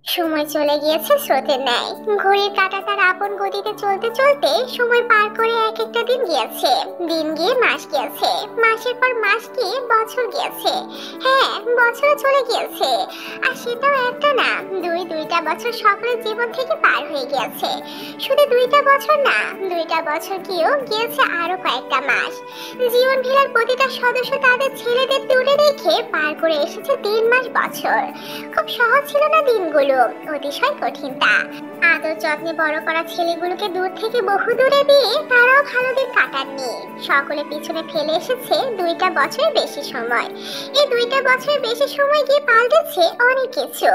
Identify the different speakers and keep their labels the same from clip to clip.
Speaker 1: সময় চলে গিয়েছে স্রোতের ন্যায়। ঘড়ির কাঁটা তার আপন গতিতে চলতে চলতে সময় পার করে এক একটা দিন গিয়েছে, দিন গিয়ে মাস গিয়েছে, মাসের পর মাস গিয়ে বছর গিয়েছে। হ্যাঁ, বছর চলে গিয়েছে। আর সেটাও একটা না, দুইটা বছর সকলের জীবন থেকে পার হয়ে গিয়েছে। শুধু দুইটা বছর না, দুইটা বছর গিয়েও গিয়েছে আরো কয়েকটা মাস। জীবন ভিলার প্রতিটা সদস্য তাদের ছেলেদের দূরে রেখে পার করে এসেছে 3 মাস বছর। খুব সহজ ছিল না দিনগুলো, অতিশয় কঠিন তা। আদর যত্নে বড় করা ছেলেগুলোকে দূর থেকে বহু দূরে দিয়ে তারাও ভালো দিন কাটাননি। সকলে পিছনে ফেলে এসেছে 2টা বছরের বেশি সময়। এই 2টা বছরের বেশি সময় গিয়ে পাল্টেছে অনেক কিছু।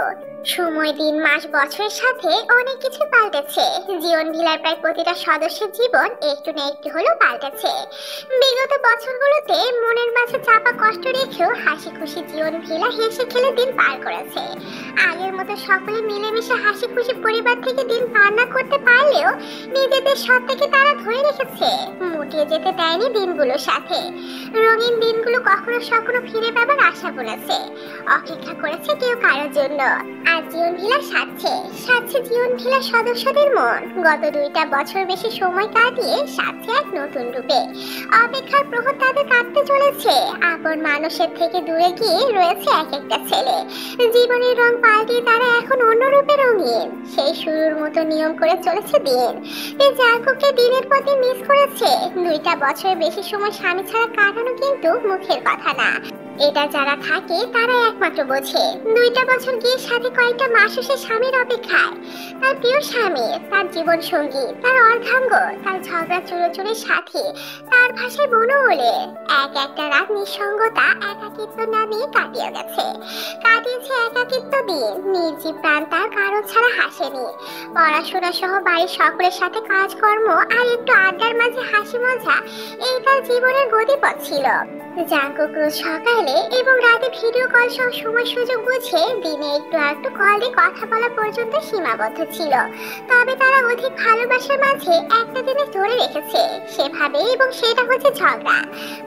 Speaker 1: সময়, দিন, মাস, বছরের সাথে অনেক কিছু পাল্টেছে। জীবন ভিলার প্রায় প্রতিটা সদস্যের জীবন একটু না একটু হলেও পাল্টেছে। বিগত বছরগুলোতে মনের মাঝে চাপা কষ্ট রেখেও হাসি খুশি জীবন ভিলা হেসে খেলে দিন পার করেছে। আগের মতো সকলে মিলেমিশে হাসি খুশি পরিবার থেকে দিন পার না করতে পারলেও নিজেদের সত্তাকে তারা ধরে রেখেছে, মুটিয়ে যেতে দেয়নি দিনগুলোর সাথে। রঙিন দিনগুলো কখনো সখনো ফিরে পাবার আশা করেছে, অপেক্ষা করেছে কেউ কারোর জন্য। আর জীবন ভিলা সাথে জীবন ভিলার সদস্যদের মন। গত 2টা বছর বেশি সময় কাটিয়ে সাথে এক নতুন রূপে অপেক্ষার প্রহর তাদের কাটতে চলেছে। আপন মানুষের থেকে দূরে গিয়ে রয়েছে এক একটা ছেলে। জীবনের রং পাল্টিয়ে তারা এখন অন্য রূপে রঙিন। সেই শুরুর মতো নিয়ম করে চলেছে দিন। জাঙ্কুকে দিনের পর দিন মিস করেছে। 2টা বছরের বেশি সময় স্বামী ছাড়া কাটানো কিন্তু মুখের কথা না, এটা যারা থাকে তারা একমাত্র বোঝে। 2টা বছর গিয়ে সাথে কয়েকটা মাস এসে স্বামীর অপেক্ষায়। তার প্রিয় স্বামী, তার জীবন সঙ্গী, তার অর্ধাঙ্গ, তার ঝগড়া চুরোচুরির সাথী, তার ভাষায় বনওলে এক একটা রাত নিঃসঙ্গতা, একাকিত্ব না নিয়ে কাটিয়েছে একাকিত্ব দিন। নির্জীব প্রাণ তার কারণ ছাড়া হাসেনি। পড়াশোনা সহ বাড়ির সকলের সাথে কাজকর্ম আর একটু আড্ডার মাঝে হাসি মজা, এই তার জীবনের গতিপথ ছিল। জাঙ্কুক রোজ সকালে এবং রাতে ভিডিও কল সহ সময় সুযোগ বুঝে দিনে একটু কল দিয়ে কথা বলা পর্যন্ত সীমাবদ্ধ ছিল। তবে তারা অধিক ভালোবাসার মাঝে একটা জিনিস ধরে রেখেছে সেভাবে, এবং সেটা হচ্ছে ঝগড়া।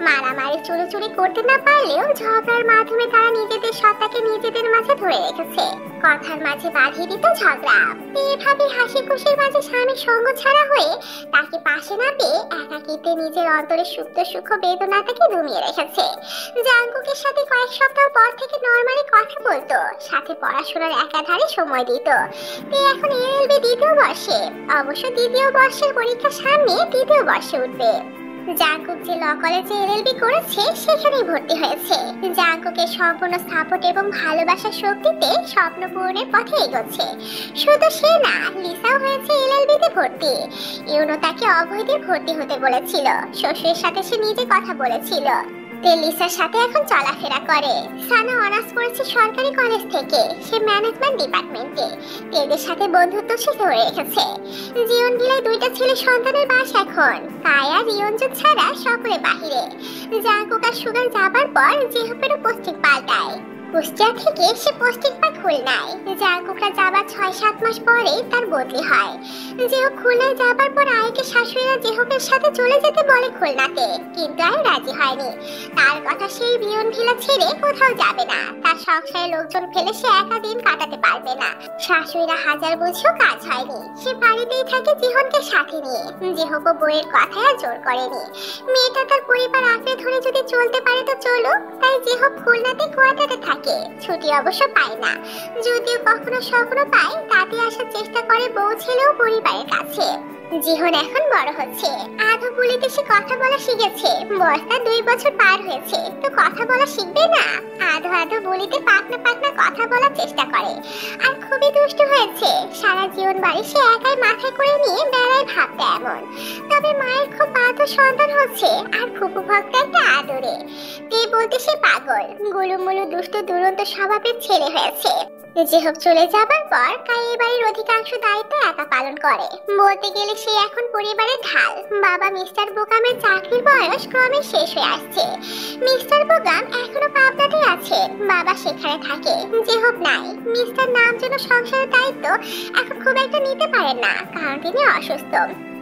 Speaker 1: মারামারি চুরি করতে না পারলেও ঝগড়ার মাধ্যমে তারা নিজেদের সত্তাকে নিজেদের মাঝে ধরে রেখেছে। কথার মাঝে বাঁধিয়ে দিত ঝগড়া। এভাবে হাসি খুশির মাঝে স্বামীর সঙ্গ ছাড়া হয়ে তাকে পাশে না পেয়ে একাকিত্বে নিজের অন্তরে সুপ্ত সুখ বেদনাটাকে দমিয়ে রেখেছে। জাঙ্কুকের সাথে কয়েক সপ্তাহ পর থেকে নরমালি কথা বলতো, সাথে পড়াশোনার একাধারে সময় দিত। এখন এলএলবি 2য় বর্ষে, অবশ্য 2য় বর্ষের পরীক্ষার সামনে 2য় বর্ষে উঠবে। জাঙ্কুক যে ল কলেজে এলএলবি করেছে সেখানেই ভর্তি হয়েছে। জাঙ্কুকের সম্পূর্ণ সাপোর্ট এবং ভালোবাসার শক্তিতে স্বপ্ন পূরণের পথে এগোচ্ছে। শুধু সে না, লিসাও হয়েছে এলএলবিতে ভর্তি। ইউনো তাকে অবৈধে ভর্তি হতে বলেছিল। শ্বশুরের সাথে সে নিজে কথা বলেছিল। লিসার সাথে এখন চলাফেরা করে। সানা অনার্স করেছে সরকারি কলেজ থেকে, সে ম্যানেজমেন্ট ডিপার্টমেন্টে। এদের সাথে বন্ধুত্ব সে ধরে রেখেছে। জীবন ভিলায় 2টা ছেলে সন্তানের বাস এখন। কায়া রিয়ঞ্জন ছাড়া সকলে বাহিরে। জাঙ্কুক আর সুগার যাবার পর জেহপেরও পোস্টিং পাল্টায়। কুষ্টিয়া থেকে সে পোস্টিং পায় খুলনায়। জাঙ্কুকরা যাবার 6-7 মাস পরে তার বদলি হয়। জেহপ খুলনায় যাবার পর আয়কে শাশুড়িরা জেহপের সাথে চলে যেতে বলে খুলনাতে, কিন্তু আয় রাজি হয়নি। তার কথা সেই জীবন ভিলা ছেড়ে কোথাও যাবে না। তার সংসারে লোকজন ফেলে সে একা দিন কাটাতে পারবে না। শাশুড়িরা হাজার বুঝেও কাজ হয়নি। সে বাড়িতেই থাকে জীবনকে সাথে নিয়ে। জেহপ বইয়ের কথায় আর জোর করেনি। মেয়েটা তার পরিবার আঁকড়ে ধরে যদি চলতে পারে তো চলুক। তাই জেহপ খুলনাতে কোয়ার্টারে থাকে। ছুটি অবশ্য পায় না, যদিও কখনো সখনো পায় তাতে আসার চেষ্টা করে বউ ছেলেও পরিবারের কাছে। জীবন এখন বড় হচ্ছে। আধো বলিতে সে কথা বলা শিখেছে। বয়সটা 2 বছর পার হয়েছে, তো কথা বলা শিখবে না? আধো বলিতে পাকনা কথা বলার চেষ্টা করে। আর খুবই দুষ্ট হয়েছে। সারা জীবন বাড়ি সে একাই মাথায় করে নিয়ে বেড়ায় ভাবতে এমন। তবে মায়ের খুব বাধ্য সন্তান হচ্ছে, আর ফুপু ভক্ত একটা আদরে। বলতে সে পাগল, গুলুমুলু দুষ্ট দুরন্ত স্বভাবের ছেলে হয়েছে। জেহব চলে যাবার পর কাই বাড়ির অধিকাংশ দায়িত্ব একা পালন করে। বলতে গেলে সে এখন পরিবারের ঢাল। বাবা মিস্টার বোগামের চাকরির বয়স ক্রমে শেষ হয়ে আসছে। মিস্টার বোগাম এখনো পাবনাতে আছে, বাবা সেখানে থাকে। জেহব নাই। মিস্টার নাম যেন সংসারের দায়িত্ব এখন খুব একটা নিতে পারেন না, কারণ তিনি অসুস্থ।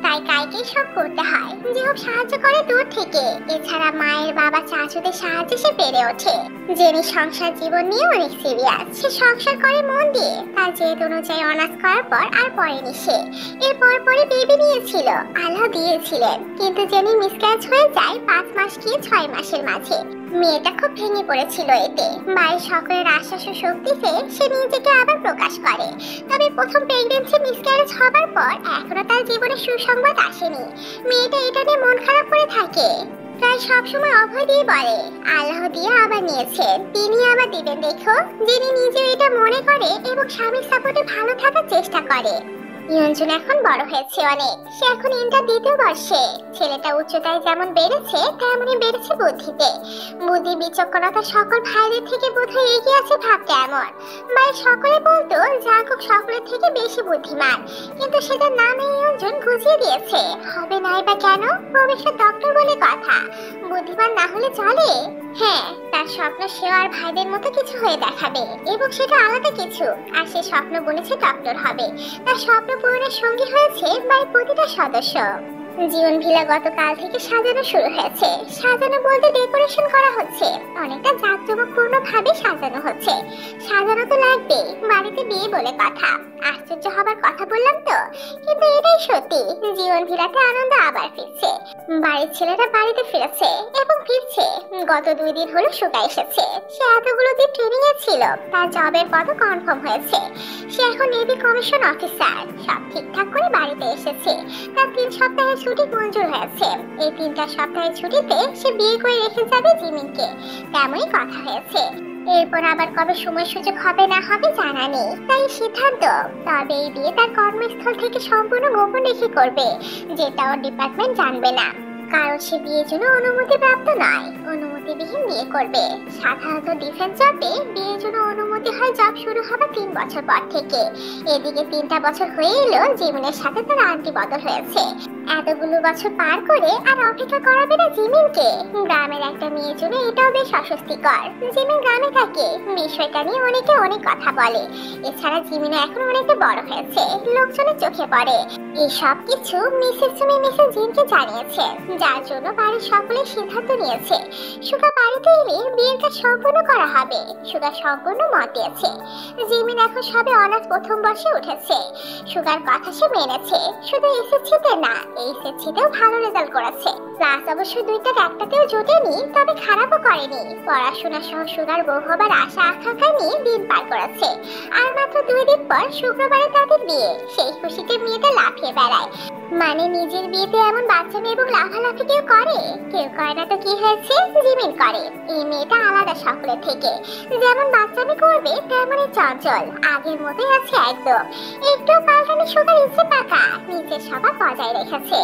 Speaker 1: তাই কাইকেই সব করতে হয়। জিহুক সাহায্য করে দূর থেকে। এছাড়া মায়ের বাবা চাচুদের সাহায্যে সে বেড়ে ওঠে। জেনি সংসার জীবন নিয়ে অনেক সিরিয়াস। সে সংসার করে মন দিয়ে। তার জেদ অনুযায়ী অনার্স করার পর আর পড়েনি সে। এর পরে বেবি নিয়েছিল, আল্লাহ দিয়েছিলেন, কিন্তু জেনি মিসক্যারেজ হয়ে যায় 5 মাস কি 6 মাসের মাঝে। মেয়েটা খুব ভেঙে পড়েছিল এতে। বাড়ির সকলের আশ্বাস ও শক্তিতে সে নিজেকে আবার প্রকাশ করে। তবে প্রথম প্রেগন্যান্সি মিসক্যারেজ হবার পর এখনো তার জীবনে সুসংবাদ আসেনি। মেয়েটা এটা নিয়ে মন খারাপ করে থাকে। তাই সবসময় অভয় দিয়ে বলে আল্লাহ দিয়ে আবার নিয়েছেন, তিনি আবার দিবেন দেখো। যিনি নিজেও এটা মনে করে এবং স্বামীর সাপোর্টে ভালো থাকার চেষ্টা করে। ইয়ঞ্জন এখন বড় হয়েছে অনেক। সে এখন ইন্টার 2য় বর্ষে। ছেলেটা উচ্চতায় যেমন বেড়েছে তেমনই বেড়েছে বুদ্ধিতে। বুদ্ধি বিচক্ষণতা সকল ভাইদের থেকে বোধহয় এগিয়ে আছে ভাবতে এমন। বাড়ির সকলে বলতো জাঙ্কুক সকলের থেকে বেশি বুদ্ধিমান, কিন্তু সেটা নামে ইয়ঞ্জন গুছিয়ে দিয়েছে। হবে নাই বা কেন, ভবিষ্যৎ ডক্টর বলে কথা। বুদ্ধিমান না হলে চলে? হ্যাঁ, তার স্বপ্ন সেও আর ভাইদের মতো কিছু হয়ে দেখাবে, এবং সেটা আলাদা কিছু। আর সে স্বপ্ন বুনেছে ডক্টর হবে। তার স্বপ্ন পূরণের সঙ্গী হয়েছে বাড়ির প্রতিটা সদস্য। জীবন ভিলা গতকাল থেকে সাজানো শুরু হয়েছে। সাজানো বলতে ডেকোরেশন করা হচ্ছে, অনেকটা জাঁকজমকপূর্ণ ভাবে সাজানো হচ্ছে। সাজানো তো লাগবে, বাড়িতে বিয়ে বলে কথা। আশ্চর্য হবার কথা বললাম তো, কিন্তু এটাই সত্যি। জীবন ভিলাতে আনন্দ আবার ফিরছে। বাড়ির ছেলেরা বাড়িতে ফিরেছে এবং ফিরছে। গত 2 দিন হলো সুগা এসেছে। সে এতগুলো দিন ট্রেনিং এ ছিল। তার জবের পদও কনফার্ম হয়েছে। সে এখন নেভি কমিশন অফিসার। সব ঠিকঠাক করে বাড়িতে এসেছে। তার 3 সপ্তাহের ছুটি মঞ্জুর হয়েছে। এই 3টা সপ্তাহের ছুটিতে সে বিয়ে করে রেখে যাবে জিমিনকে, তেমনই কথা হয়েছে। এরপর আবার কবে সময় সুযোগ হবে না হবে জানা নেই, তাই সিদ্ধান্ত। তবে এই বিয়ে তার কর্মস্থল থেকে সম্পূর্ণ গোপন রেখে করবে, যেটা ওর ডিপার্টমেন্ট জানবে না। কারণ সে বিয়ের জন্য অনুমতি প্রাপ্ত নয়, অনুমতিবিহীন বিয়ে করবে। সাধারণত ডিফেন্স জবে বিয়ের জন্য অনুমতি হয় জব শুরু হবার 3 বছর পর থেকে। এদিকে 3টা বছর হয়ে এলো জিমিনের সাথে তার আন্টি বদল হয়েছে। এতগুলো বছর পার করে আর অপেক্ষা করাবে না জিমিনকে। গ্রামের একটা মেয়ের জন্য এটাও বেশ অস্বস্তিকর। জিমিন গ্রামে থাকে, বিষয়টা নিয়ে অনেকে অনেক কথা বলে। এছাড়া জিমিন এখন অনেকটা বড় হয়েছে, লোকজনের চোখে পড়ে। এই সব কিছু মিসেস সুমি মিসেস জিনকে জানিয়েছে, যার জন্য বাড়ির সকলে সিদ্ধান্ত নিয়েছে সুগা বাড়িতে এলে বিয়ের কাজ সম্পূর্ণ করা হবে। সুগা সম্পূর্ণ মত দিয়েছে। জিমিন এখন সবে অনার্স প্রথম বর্ষে উঠেছে। সুগার কথা সে মেনেছে। শুধু এসএসসিতে না, এইচএসসিতেও ভালো রেজাল্ট করেছে। ক্লাস অবশ্য 2টার একটাতেও জোটেনি, তবে খারাপও করেনি। পড়াশোনা সহ সুগার বউ হবার আশা আকাঙ্ক্ষা নিয়ে দিন পার করেছে। আর মাত্র 2 দিন পর শুক্রবারে তাদের বিয়ে। সেই খুশিতে মেয়েটা লাফিয়ে বেড়ায়। মানে নিজের বিয়েতে এমন বাচ্চামি এবং লাফালাফি কেউ করে? কেউ করে না তো কি হয়েছে, জিমিন করে। এই মেয়েটা আলাদা সকলের থেকে। যেমন বাচ্চামি করবে তেমনই চঞ্চল, আগের মতোই আছে একদম। একটু পাল্টানি সুগার ইচ্ছে পাকা, নিজের স্বভাব বজায় রেখেছে।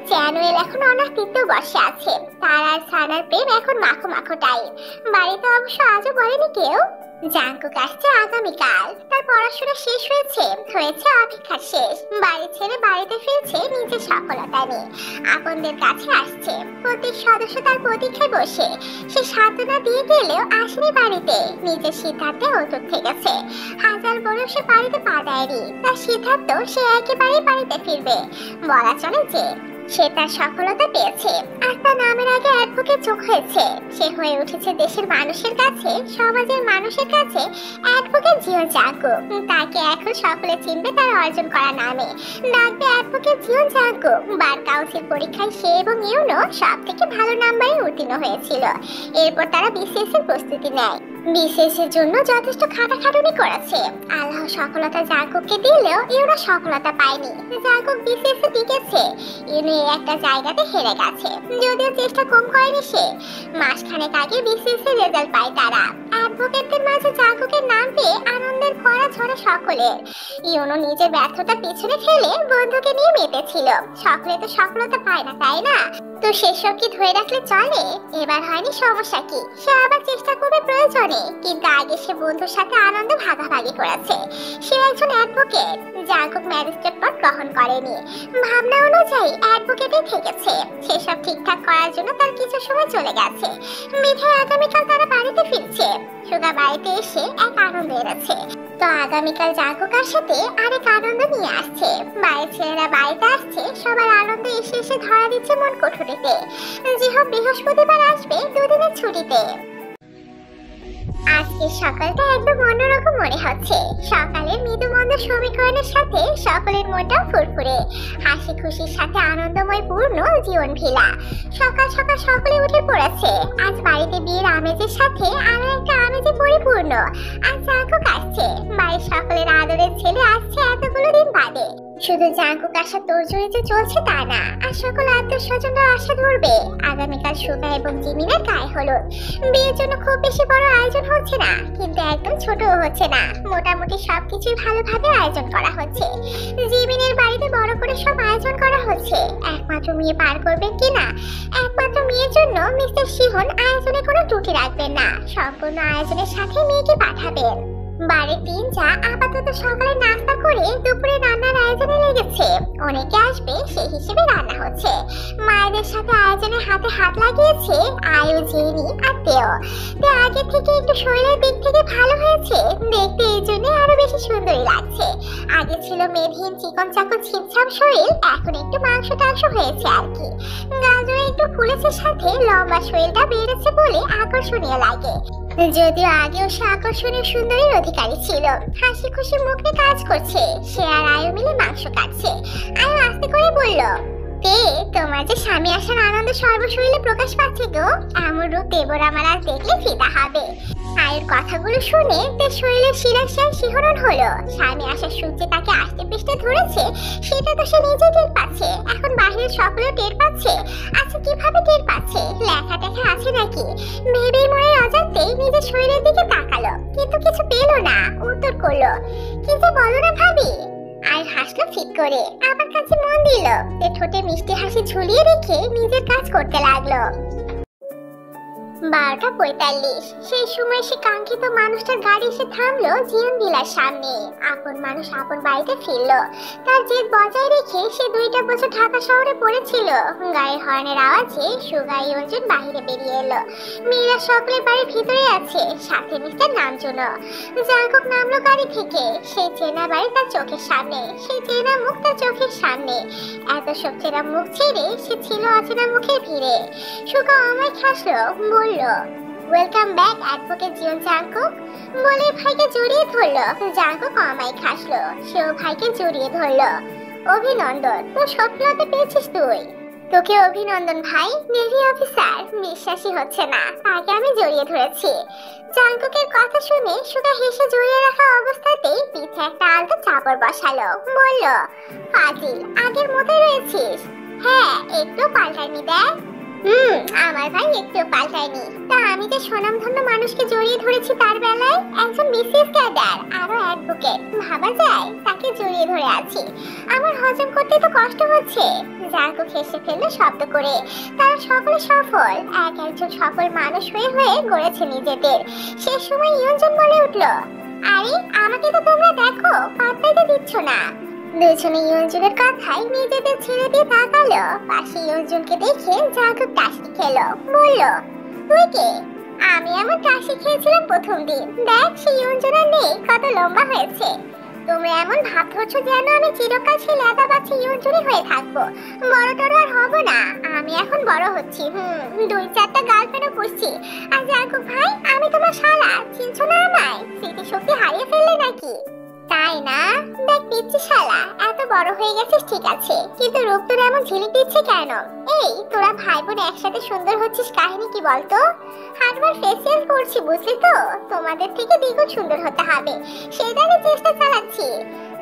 Speaker 1: চ্যানুয়েল এখন অনার্স 3য় বর্ষে আছে। তার আর সানার প্রেম এখন মাখো মাখো টাইপ। বাড়িতে অবশ্য আজও বলেনি কেউ। জাঙ্কুক আসছে আগামীকাল। তার পড়াশোনা শেষ হয়েছে, অপেক্ষা শেষ। বাড়ি ছেড়ে বাড়িতে ফিরছে নিজের সফলতা নিয়ে। আপনদের কাছে আসছে। প্রত্যেক সদস্য তার প্রতীক্ষায় বসে। সে সান্ত্বনা দিয়ে গেলেও আসেনি বাড়িতে। নিজের সিদ্ধান্তে অটুট থেকেছে। হাজার বড় সে বাড়িতে পা দেয়নি। তার সিদ্ধান্ত সে একেবারেই বাড়িতে ফিরবে। বলা চলে যে সে তার সফলতা পেয়েছে, আর তার নামের আগে অ্যাডভোকেট যোগ হয়েছে। সে হয়ে উঠেছে দেশের মানুষের কাছে, সমাজের মানুষের কাছে অ্যাডভোকেট জিও জাঙ্কুক। তাকে এখন সকলে চিনবে তার অর্জন করা নামে। ডাকবে advocate Jio Jungkook. Bar council পরীক্ষায় সে এবং ইউনো সব থেকে ভালো নাম্বারে উত্তীর্ণ হয়েছিল। এরপর তারা বিসিএস এর প্রস্তুতি নেয়। বিসিএস এর জন্য যথেষ্ট খাটাখাটুনি করেছে। আল্লাহ সফলতা জাঙ্কুককে দিলেও ইউনো সফলতা পায়নি। জাঙ্কুক বিসিএস এ টিকেছে, ইউনো একটা জায়গাতে হেরে গেছে। যদিও চেষ্টা কম করেনি সে। মাসখানেক আগে বিসিএস এর রেজাল্ট পায় তারা। অ্যাডভোকেটদের মাঝে জাঙ্কুকের নাম পেয়ে আনন্দের খরা ঝরে সকলের। ইউনো নিজের ব্যর্থতা পিছনে ফেলে বন্ধুকে নিয়ে মেতেছিল। সকলে তো সফলতা পায় না, তাই না? তো সেসব কি ধরে রাখলে চলে? এবার হয়নি, সমস্যা কি? সে আবার চেষ্টা করবে প্রয়োজনে, কিন্তু আগে সে বন্ধুর সাথে আনন্দ ভাগাভাগি করেছে। সে একজন অ্যাডভোকেট। জাঙ্কুক ম্যাজিস্ট্রেট পদ গ্রহণ করেনি। ভাবনা অনুযায়ী অ্যাডভোকেটই থেকেছে। সেসব ঠিকঠাক করার জন্য তার কিছু সময় চলে গেছে। বিধায় আগামীকাল তারা বাড়িতে ফিরছে। সুগা বাড়িতে এসে এক আনন্দ এনেছে। তো আগামীকাল জাঙ্কুকের সাথে আরেক আনন্দ নিয়ে আসছে। বাড়ির ছেলেরা বাড়িতে আসছে, সবার আনন্দ এসে এসে ধরা দিচ্ছে মন কোঠরিতে। জিহব বৃহস্পতিবার আসবে দুদিনের ছুটিতে। আজকের সকালটা একদম অন্যরকম মনে হচ্ছে। সকালের মৃদু মন্দ সমীকরণের সাথে সকলের মনটা ফুরফুরে, হাসি খুশির সাথে আনন্দময় পূর্ণ জীবন ভিলা। সকাল সকাল সকলে উঠে পড়েছে। আজ বাড়িতে বিয়ের আমেজের সাথে আরো একটা আমেজে পরিপূর্ণ। আজ জাঙ্কুক আসছে, বাড়ির সকলের আদরের ছেলে আসছে এতগুলো দিন বাদে। শুধু জাঙ্কুক আসা তোড়জোড়ি যে চলছে তা না, আর সকল আত্মীয় স্বজনরা আশা ধরবে। আগামীকাল সুগা এবং জিমিনের গায়ে হলুদ। বিয়ের জন্য খুব বেশি বড় আয়োজন হচ্ছে না, কিন্তু একদম ছোটও হচ্ছে না। মোটামুটি সবকিছুই ভালোভাবে আয়োজন করা হচ্ছে। জিমিনের বাড়িতে বড় করে সব আয়োজন করা হচ্ছে। একমাত্র মেয়ে পার করবেন কিনা, একমাত্র মেয়ের জন্য মিস্টার সিহন আয়োজনে কোনো ত্রুটি রাখবেন না। সম্পূর্ণ আয়োজনের সাথে মেয়েকে পাঠাবেন। বাড়ির দিন যা আপাতত সকালে নাস্তা করে দুপুরে রান্নার আয়োজনে লেগেছে। অনেকে আসবে সেই হিসেবে রান্না হচ্ছে। মায়েদের সাথে আয়োজনে হাতে হাত লাগিয়েছে আয়ু, জেনি আর তেও। আগে থেকে একটু শরীরের দিক থেকে ভালো হয়েছে, দেখতে এই জন্য আরো বেশি সুন্দরী লাগছে। আগে ছিল মেদহীন চিকন চাকন ছিপছাপ শরীর, এখন একটু মাংস টাংস হয়েছে আর কি। গাজরে একটু ফুলেছে, সাথে লম্বা শরীরটা বেড়েছে বলে আকর্ষণীয় লাগে। যদিও আগেও সে আকর্ষণীয় সুন্দরীর অধিকারী ছিল। হাসি খুশি মুখে কাজ করছে। সে আর আয়ু মিলে মাংস কাটছে। আয়ু আস্তে করে বলল, তোমার যে স্বামী আসার আনন্দ সর্বশরীরে প্রকাশ পাচ্ছে গো। এমন রূপ দেবর আমার আজ দেখলে ফিদা হবে। আয়ুর কথাগুলো শুনে তার শরীরের শিরাশায় শিহরণ হলো। স্বামী আসার সূর্যে তাকে আস্তে পৃষ্ঠে ধরেছে, সেটা তো সে নিজে টের পাচ্ছে। এখন বাহিরের সকলেও টের পাচ্ছে। আচ্ছা কিভাবে টের পাচ্ছে? লেখা টেখা আছে নাকি? ভেবেই মনে অজান্তেই নিজের শরীরের দিকে তাকালো, কিন্তু কিছু পেল না। উত্তর করলো, কি যে বলো না ভাবি। আর হাসলো ফিক করে, আবার কাছে মন দিল। ঠোঁটে মিষ্টি হাসি ঝুলিয়ে রেখে নিজের কাজ করতে লাগলো। 12:45 সেই সময় সে কাঙ্ক্ষিত মানুষটার গাড়ি এসে থামলো জিয়ন ভিলার সামনে। আপন মানুষ আপন বাড়িতে ফিরলো। তার জেদ বজায় রেখে সে 2টা বছর ঢাকা শহরে পড়েছিল। গাড়ির হর্নের আওয়াজে সুগা ইয়ঞ্জন বাহিরে বেরিয়ে এলো। মেয়েরা সকলে বাড়ির ভিতরে আছে, সাথে মিস্টার নামজুনো। জাঙ্কুক নামলো গাড়ি থেকে। সেই চেনা বাড়ি তার চোখের সামনে, সেই চেনা মুখ তার চোখের সামনে। এত সব চেনা মুখ ছেড়ে সে ছিল অচেনা মুখের ভিড়ে। সুগা অমায়িক হাসলো, ওয়েলকাম ব্যাক অ্যাডভোকেট জিয়ন জাঙ্কুক বলে ভাইকে জড়িয়ে ধরলো। জাঙ্কুক অমায়িক হাসলো, সেও ভাইকে জড়িয়ে ধরলো। অভিনন্দন, তোর সফলতা পেয়েছিস তুই। তোকে অভিনন্দন ভাই, নেভি অফিসার। বিশ্বাসই হচ্ছে না, তাকে আমি জড়িয়ে ধরেছি। জাঙ্কুকের কথা শুনে সুগা হেসে জড়িয়ে রাখা অবস্থাতেই পিঠে একটা আলতো চাপড় বসালো। বলল, ফাজিল, আগের মতোই রয়েছিস। হ্যাঁ, একটু পাল্টায়নি দেখ। আমার ভাই একটু পাল্টায়নি। তা আমি যে স্বনামধন্য মানুষকে জড়িয়ে ধরেছি, তার বেলায় একজন বিসিএস ক্যাডার, আরো অ্যাডভোকেট, ভাবা যায় তাকে জড়িয়ে ধরে আছি। আমার হজম করতে তো কষ্ট হচ্ছে। জাঙ্কুক হেসে ফেললো শব্দ করে। তারা সকলে সফল, একজন সফল মানুষ হয়ে হয়ে গড়েছে নিজেদের। সে সময় ইয়ঞ্জন বলে উঠলো, আরে আমাকে তো তোমরা দেখো, পাত্তাই তো দিচ্ছ না। দুজনে ইয়ঞ্জনের কথাই নিজেদের ছেড়ে দিয়ে তাকালো। পাশে ইয়ঞ্জনকে দেখে জাঙ্কুক টাসি খেলো। বলল, তুই কে? আমি আমার টাসি খেয়েছিলাম প্রথম দিন। দেখ সেই ইয়ঞ্জন আর নেই, কত লম্বা হয়েছে। তোমরা এমন ভাব ধরছো যেন আমি চিরকাল সেই লেদা বাচ্চা ইয়ঞ্জনই হয়ে থাকবো। বড় টড় আর হবো না। আমি এখন বড় হচ্ছি, 2-4টা গার্লফ্রেন্ডও পুষছি। আর জাঙ্কুক ভাই, আমি তোমার শালা, চিনছো না আমায়? স্মৃতিশক্তি হারিয়ে ফেললে নাকি? তাই না? দেখ পিচ্ছি শালা, এত বড় হয়ে গেছিস ঠিক আছে, কিন্তু রূপ তোর এমন ঝিলিক দিচ্ছে কেন? এই তোরা ভাই বোন একসাথে সুন্দর হচ্ছিস, কাহিনী কি বলতো? হাতবার ফেসিয়াল করছি, বুঝলি তো? তোমাদের থেকে দ্বিগুণ সুন্দর হতে হবে, সেটারই চেষ্টা চালাচ্ছি।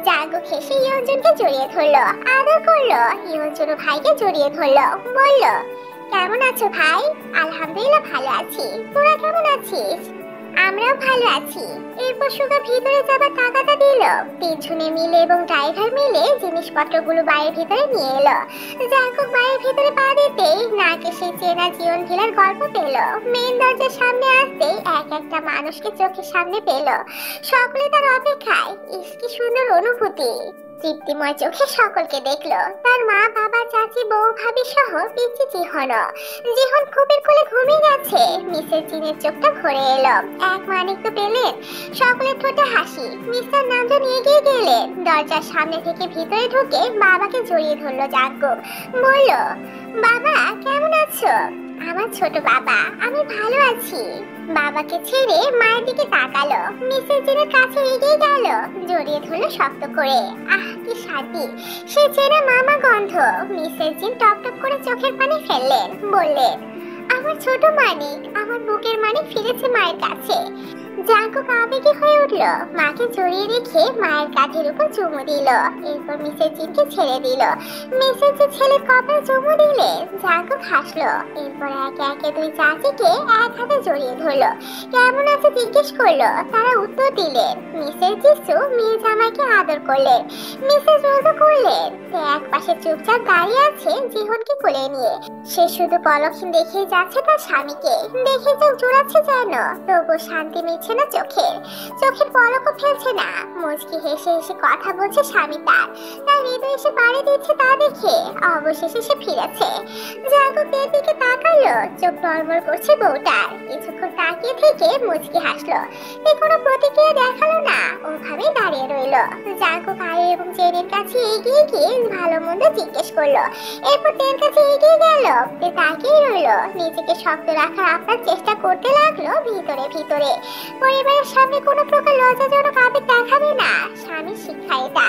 Speaker 1: জাঙ্কুক হেসে ইয়ঞ্জনকে জড়িয়ে ধরলো, আদর করলো। ইয়ঞ্জন ভাইকে জড়িয়ে ধরলো, বলল, কেমন আছো ভাই? আলহামদুলিল্লাহ ভালো আছি, তোরা কেমন আছিস? আমরাও ভালো আছি। এরপর সুগা ভিতরে যাবার টাকাটা দিল। তিনজনে মিলে এবং ড্রাইভার মিলে জিনিসপত্রগুলো বাড়ির ভিতরে নিয়ে এলো। জাঙ্কুক বাড়ির ভিতরে পা দিতেই নাকে সেই চেনা জীবন ভিলার গল্প পেল। মেন দরজার সামনে আসতেই একটা মানুষকে চোখের সামনে পেল। সকলে তার অপেক্ষায়। ইস কি সুন্দর অনুভূতি। তৃপ্তিময় চোখে সকলকে দেখলো। তার মা, বাবা, চাচি, বউ, ভাবি সহ পিচ্চি জিহন। জিহন খুবের কোলে ঘুমিয়ে গেছে। মিসেস জিনের চোখটা ভরে এলো। এক মানিক তো পেলেন। সকলের ঠোঁটে হাসি। মিস্টার নামজন এগিয়ে গেলেন। দরজার সামনে থেকে ভিতরে ঢুকে বাবাকে জড়িয়ে ধরলো জাঙ্কুক। বলল, বাবা কেমন আছো? আমার ছোট বাবা, আমি ভালো আছি। বাবাকে ছেড়ে মায়ের দিকে তাকালো। মিসেস জিনের কাছে এগিয়ে গেল, জড়িয়ে ধরলো শক্ত করে। আহ, কি শান্তি! সে চেনা মামা গন্ধ। মিসেস জিন টপ টপ করে চোখের পানি ফেললেন, বললেন, আমার ছোট মানিক, আমার বুকের মানিক ফিরেছে মায়ের কাছে। জাঙ্কুক আবেগী হয়ে উঠল। মাকে জড়িয়ে রেখে মায়ের কাঁধের উপর চুমু দিল। এরপর মিসেস জিনকে ছেড়ে দিল। মিসেস জিন ছেলের কপালে চুমু দিলে জাঙ্কুক হাসলো। এরপর একে একে দুই চাচিকে এক হাতে জড়িয়ে ধরলো। কেমন আছে জিজ্ঞেস করলো। তারা উত্তর দিলেন। মিসেস জিসু মেয়ে জামাইকে আদর করলেন। মিসেস রোজও করলেন। সে এক পাশে চুপচাপ দাঁড়িয়ে আছে জিহনকে কোলে নিয়ে। সে শুধু পলকহীন দেখেই যাচ্ছে তার স্বামীকে। দেখে চোখ জোড়াচ্ছে যেন, তবু শান্তি মিলছে না চোখের। চোখের পলকও ফেলছে না। মুচকি হেসে হেসে কথা বলছে স্বামী তার। তার হৃদয় এসে বাড়ি দিচ্ছে তা দেখে অবশেষে সে ফিরেছে। জাগতের দিকে তাকালো। চোখ নড়বড় করছে বউটার। কিছুক্ষণ তাকিয়ে থেকে মুচকি হাসলো। সে কোনো প্রতিক্রিয়া দেখালো না, ওভাবেই দাঁড়িয়ে রইলো। জাগক আয়ে এবং জেনের কাছে এগিয়ে গিয়ে ভালো মন্দ জিজ্ঞেস করলো। এরপর তের কাছে এগিয়ে গেল। তে তাকিয়ে রইলো। নিজেকে শক্ত রাখার আপনার চেষ্টা করতে লাগলো ভিতরে ভিতরে। পরিবারের সামনে কোনো প্রকার লজ্জাজনক আবেগ দেখাবে না, স্বামীর শিক্ষা এটা।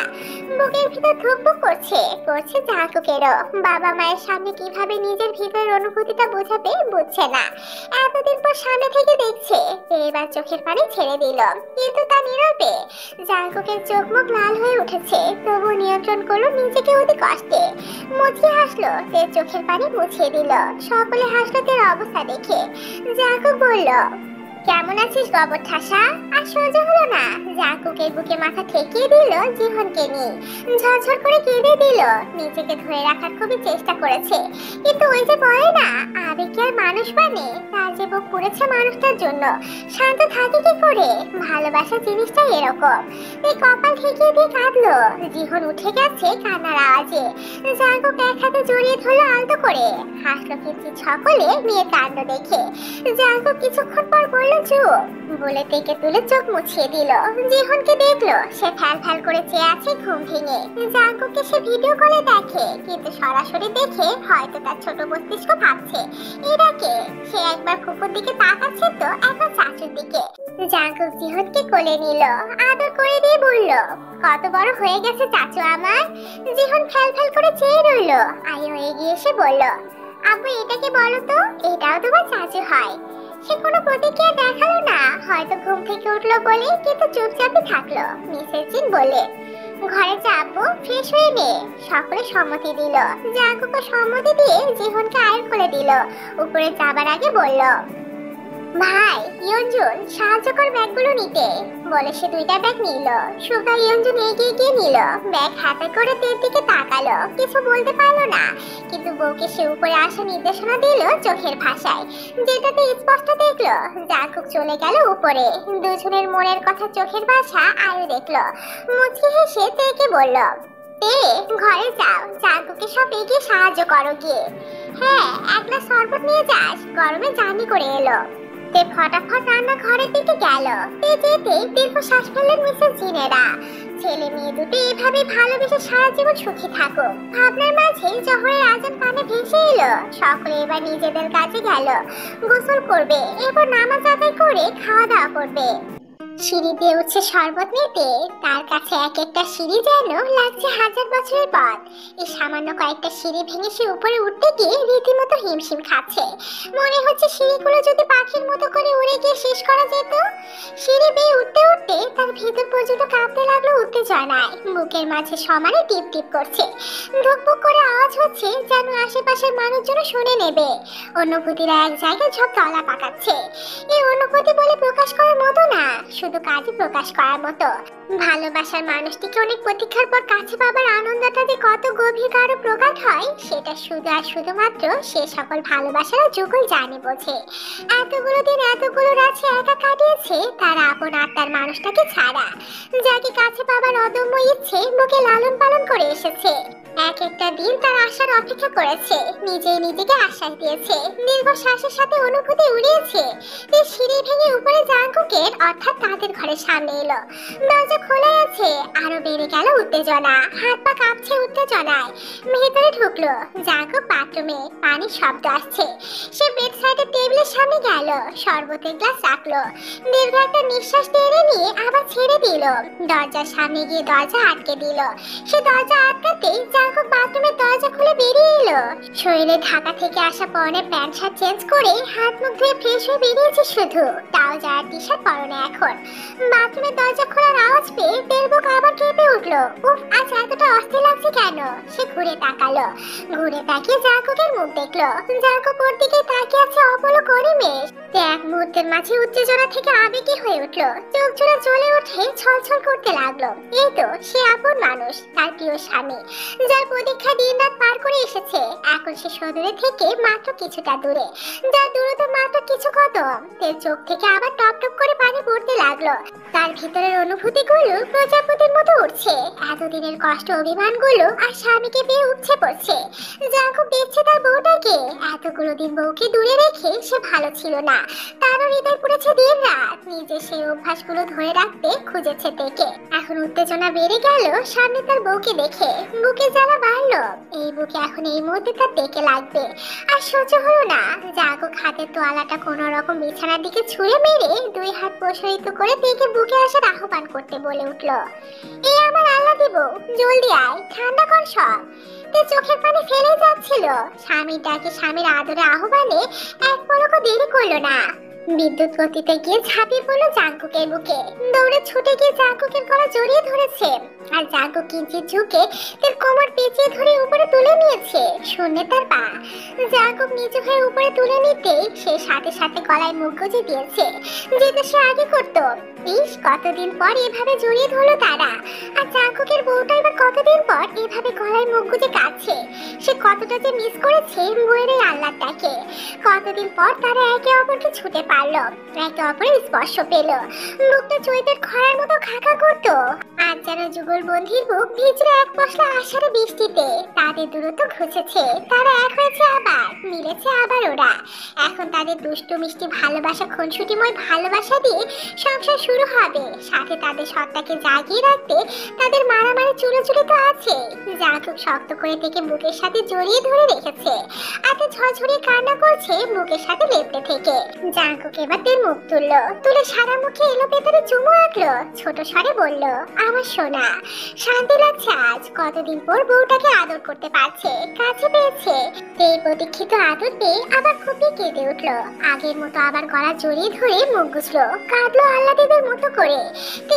Speaker 1: বুকের ভিতর ধুকপুক করছে জাঙ্কুকেরও। বাবা মায়ের সামনে কিভাবে নিজের ভিতরের অনুভূতিটা বোঝাবে বুঝছে না। এতদিন পর সামনে থেকে দেখছে, এবার চোখের পানি ছেড়ে দিল। কিন্তু তা নীরবে। জাঙ্কুকের চোখ মুখ লাল হয়ে উঠেছে, তবু নিয়ন্ত্রণ করলো নিজেকে অতি কষ্টে। মুচকি হাসলো, তের চোখের পানি মুছিয়ে দিল। সকলে হাসলো তের অবস্থা দেখে। জাঙ্কুক বলল, কেমন আছিস গবর ঠাসা? আর সহ্য হলো না। জাঙ্কুকের বুকে মাথা ঠেকিয়ে দিল জিহনকে নিয়ে। ঝরঝর করে কেঁদে দিল। নিজেকে ধরে রাখার খুবই চেষ্টা করেছে, কিন্তু ওই যে বলে না, আবেগ কি আর মানুষ মানে? তার যে বুক পুড়েছে মানুষটার জন্য, শান্ত থাকে কি করে? ভালোবাসা জিনিসটা এরকম। এই কপাল ঠেকিয়ে দিয়ে কাঁদলো। জিহন উঠে গেছে কান্নার আওয়াজে। জাঙ্কুক এক হাতে জড়িয়ে ধরলো আলতো করে। হাসলো কিন্তু সকলে মেয়ের কাণ্ড দেখে। জাঙ্কুক কিছুক্ষণ পর বলল, চুপ বলে থেকে তুলে চোখ মুছিয়ে দিল। জিহনকে দেখলো, সে ফ্যাল ফ্যাল করে চেয়ে আছে ঘুম ভেঙে। জাঙ্কুককে সে ভিডিও কলে দেখে, কিন্তু সরাসরি দেখে হয়তো তার ছোট মস্তিষ্ক ভাবছে এটাকে। সে একবার ফুপুর দিকে তাকাচ্ছে তো একবার চাচুর দিকে। জাঙ্কুক জিহনকে কোলে নিল, আদর করে দিয়ে বলল, কত বড় হয়ে গেছে চাচু আমার। জিহন ফ্যাল ফ্যাল করে চেয়ে রইল। আয়ো এগিয়ে এসে বলল, আব্বু এটাকে বলো তো, এটাও তোমার চাচু হয়। সে কোনো প্রতিক্রিয়া দেখালো না, হয়তো ঘুম থেকে উঠলো বলে, কিন্তু চুপচাপই থাকলো। মিসেস জিন বলে, ঘরে যাবো, ফ্রেশ হয়ে নে। সকলে সম্মতি দিল। জাঙ্কুকও সম্মতি দিয়ে জিহনকে আয়ের কোলে দিল। উপরে যাবার আগে বলল, ভাই ইয়ঞ্জুন সাহায্য কর ব্যাগগুলো নিতে বলে সে দুইটা ব্যাগ নিল। সুগা ইয়ঞ্জুন এগিয়ে গিয়ে নিল। ব্যাগ হাতে করে তের দিকে তাকালো। কিছু বলতে পারলো না, কিন্তু বউকে সে উপরে আসা নির্দেশনা দিল চোখের ভাষায়, যেটাতে স্পষ্ট দেখলো। জাঙ্কুক চলে গেল উপরে। দুজনের মনের কথা চোখের ভাষা আয়ু দেখলো। মুচকি হেসে তেকে বলল, তে ঘরে যাও, জাঙ্কুকে সব এগিয়ে সাহায্য করো গিয়ে। হ্যাঁ, এক গ্লাস শরবত নিয়ে যাস, গরমে জার্নি করে এলো। তে ফটাফট রান্না ঘরের দিকে গেল। তে যেতে দীর্ঘ শ্বাস ফেললেন মিসেস জিনেরা। ছেলে মেয়ে দুটো এভাবে ভালোবেসে সারা জীবন সুখী থাকুক ভাবনার মাঝে জোহরের আজান কানে ভেসে এলো। সকলে এবার নিজেদের কাজে গেল। গোসল করবে, এরপর নামাজ আদায় করে খাওয়া দাওয়া করবে। সিঁড়ি দিয়ে উঠছে শরবত নিতে। তার কাছে এক একটা সিঁড়ি যেন লাগছে হাজার বছরের পথ। এই সামান্য কয়েকটা সিঁড়ি ভেঙে সে উপরে উঠতে গিয়ে রীতিমতো হিমশিম খাচ্ছে। মনে হচ্ছে সিঁড়িগুলো যদি পাখির মতো করে উড়ে গিয়ে শেষ করা যেত। সিঁড়ি বেয়ে উঠতে উঠতে তার ভিতর পর্যন্ত কাঁপতে লাগলো উত্তেজনায়। বুকের মাঝে সমানে টিপ টিপ করছে। ধুকপুক করে আওয়াজ হচ্ছে, যেন আশেপাশের মানুষজন শুনে নেবে। অনুভূতিরা এক জায়গায় সব তলা পাকাচ্ছে। এই অনুভূতি বলে প্রকাশ করার মতো না, শুধু শুধু কাজে প্রকাশ করার মতো। ভালোবাসার মানুষটিকে অনেক প্রতীক্ষার পর কাছে পাবার আনন্দটা যে কত গভীর গাঢ় প্রকাশ হয় সেটা শুধু আর শুধুমাত্র সে সকল ভালোবাসার যুগল জানে বোঝে। এতগুলো দিন এতগুলো রাতে একা কাটিয়েছে তার আপন আত্মার মানুষটাকে ছাড়া, যাকে কাছে পাবার অদম্য ইচ্ছে বুকে লালন পালন করে এসেছে। এক একটা দিন তার আশার অপেক্ষা করেছে, নিজেই নিজেকে আশ্বাস দিয়েছে, দীর্ঘশ্বাসের সাথে অনুভূতি উড়িয়েছে। সিঁড়ি ভেঙে উপরে জাঙ্কুকের অর্থাৎ তাদের ঘরের সামনে এলো। দরজা খোলা আছে, আরো বেড়ে গেল উত্তেজনা, হাত পা কাঁপছে উত্তেজনায়। ভেতরে ঢুকলো জাঙ্কুক বাথরুমে, পানির শব্দ আসছে। সে বেড সাইডের টেবিলের সামনে গেল, শরবতের গ্লাস রাখলো, দীর্ঘ একটা নিঃশ্বাস টেনে নিয়ে আবার ছেড়ে দিল। দরজার সামনে গিয়ে দরজা আটকে দিল। সে দরজা আটকাতেই জাঙ্কুক বাথরুমের দরজা খুলে বেরিয়ে এলো। শরীরে ঢাকা থেকে আসা পরনে প্যান্ট শার্ট চেঞ্জ করে হাত মুখ ধুয়ে ফ্রেশ হয়ে বেরিয়েছে শুধু, ট্রাউজার আর টি শার্ট পরনে এখন। বাথরুমের দরজা খোলার আওয়াজ পেয়ে তেলবুক আবার কেঁপে উঠলো। উফ, আজ এতটা অস্থির লাগছে কেন? সে ঘুরে তাকালো, ঘুরে তাকিয়ে জাঙ্কুকের মুখ দেখলো। জাঙ্কুক ওর দিকে তাকিয়ে আছে অপলক অনিমেষ। এক মুহূর্তের মাঝে উত্তেজনা থেকে আবেগী হয়ে উঠলো, চোখ জোড়া জ্বলে উঠে ছলছল করতে লাগলো। এই তো সে আপন মানুষ, তার প্রিয় স্বামী, যার প্রতীক্ষা দিন রাত পার করে এসেছে। এখন সে সদূরে থেকে মাত্র কিছুটা দূরে, যার দূরত্ব মাত্র কিছু কদম। তার চোখ থেকে আবার টপ টপ করে পানি পড়তে লাগলো। তার ভিতরের অনুভূতিগুলো প্রজাপতির মতো উঠছে, এতদিনের কষ্ট অভিমানগুলো আর স্বামীকে পেয়ে উপচে পড়ছে। জাঙ্কুক দেখছে তার বউটাকে, এতগুলো দিন বউকে দূরে রেখে সে ভালো ছিল না, তারও হৃদয় পুড়েছে দিন রাত। নিজের সেই অভ্যাসগুলো ধরে রাখতে খুঁজেছে থেকে। এখন উত্তেজনা বেড়ে গেল সামনে তার বউকে দেখে, বুকে জ্বালা বাড়লো। এই বুকে এখন এই মুহূর্তে তার দেখে লাগবে, আর সহ্য হলো না। জাঙ্কুক হাতের তোয়ালাটা কোনো রকম বিছানার দিকে ছুঁড়ে মেরে দুই হাত প্রসারিত করে দেখে বুকে আসার আহ্বান করতে বলে উঠলো, এই আমার আল্লাহ দিব, জলদি আয়, ঠান্ডা কর সব। চোখের পানি ফেলে যাচ্ছিল। স্বামীটাকে স্বামীর আদরে আহ্বানে এক পলকও দেরি করলো না। বিদ্যুৎ গতিতে গিয়ে ঝাঁপিয়ে পড়লো জাঙ্কুকের বুকে, দৌড়ে ছুটে গিয়ে জাঙ্কুকের গলা জড়িয়ে ধরেছে। আর জাঙ্কুক কিঞ্চিত ঝুঁকে তার কোমর পেঁচিয়ে ধরে উপরে তুলে নিয়েছে, শূন্যে তার পা। জাঙ্কুক নিচু হয়ে উপরে তুলে নিতেই সে সাথে সাথে গলায় মুখ গুজে দিয়েছে, যেটা সে আগে করতো। ইস, কতদিন পর এভাবে জড়িয়ে ধরলো তারা। আর জাঙ্কুকের বউটা এবার কতদিন পর এভাবে গলায় মুখ গুজে কাঁদছে। সে কতটা যে মিস করেছে বউয়ের এই আহ্লাদটাকে। কতদিন পর তারা একে অপরকে ছুটে পারলো, একে অপরের স্পর্শ পেল। বুকটা চৈতের খরার মতো খাকা করতো। আজ যেন যুগল বন্ধির বুক ভিজরে এক পশলা আষাঢ়ে বৃষ্টিতে। তাদের দূরত্ব ঘুচেছে, তারা এক হয়েছে আবার, মিলেছে আবার ওরা। এখন তাদের দুষ্টু মিষ্টি ভালোবাসা, খুনসুটিময় ভালোবাসা দিয়ে সংসার শুরু হবে। সাথে তাদের সত্তাকে জাগিয়ে রাখতে তাদের মারামারি চুলোচুরি তো আছে। জাঙ্কুক শক্ত করে থেকে বুকের সাথে জড়িয়ে ধরে রেখেছে, হাতে ঝরঝরিয়ে কান্না করছে বুকের সাথে লেপটে থেকে। জাঙ্কুক এবার তার মুখ তুললো, তুলে সারা মুখে এলো পেপারে চুমু আঁকলো, ছোট স্বরে বলল, আমার সোনা, শান্তি লাগছে আজ। কতদিন পর বউটাকে আদর করতে পারছে, কাছে পেয়েছে। এই প্রতীক্ষিত আদর পেয়ে আবার খুবই কেঁদে উঠলো। আগের মতো আবার গলা জড়িয়ে ধরে মুখ গুছলো, কাঁদলো আহ্লাদের মতো করে।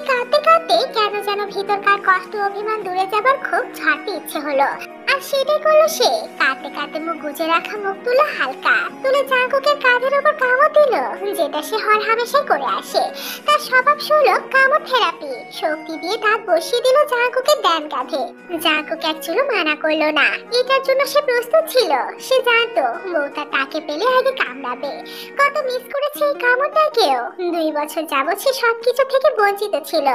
Speaker 1: কাঁদতে কাঁদতে কেন যেন ভিতরকার কষ্ট অভিমান দূরে যাবার খুব ছাড়তে ইচ্ছে হলো। আর সেটাই করলো সে। কাঁদতে কাঁদতে মুখ গুজে রাখা মুখ তুলো হালকা তুলে জাঙ্কুকের কাঁধের উপর কামড় দিল, যেটা সে হর হামেশাই করে আসে। তার স্বভাব সুলভ কামড় থেরাপি। শক্তি দিয়ে দাঁত বসিয়ে দিল জাঙ্কুকের ডান কাঁধে। জাঙ্কুক এক চুলো মানা করলো না, এটার জন্য সে প্রস্তুত ছিল। সে জানতো বউটা তাকে পেলে আগে কামড়াবে। কত মিস করেছে এই কামড়টাকেও। 2 বছর যাবত সে সবকিছু থেকে বঞ্চিত ছিল,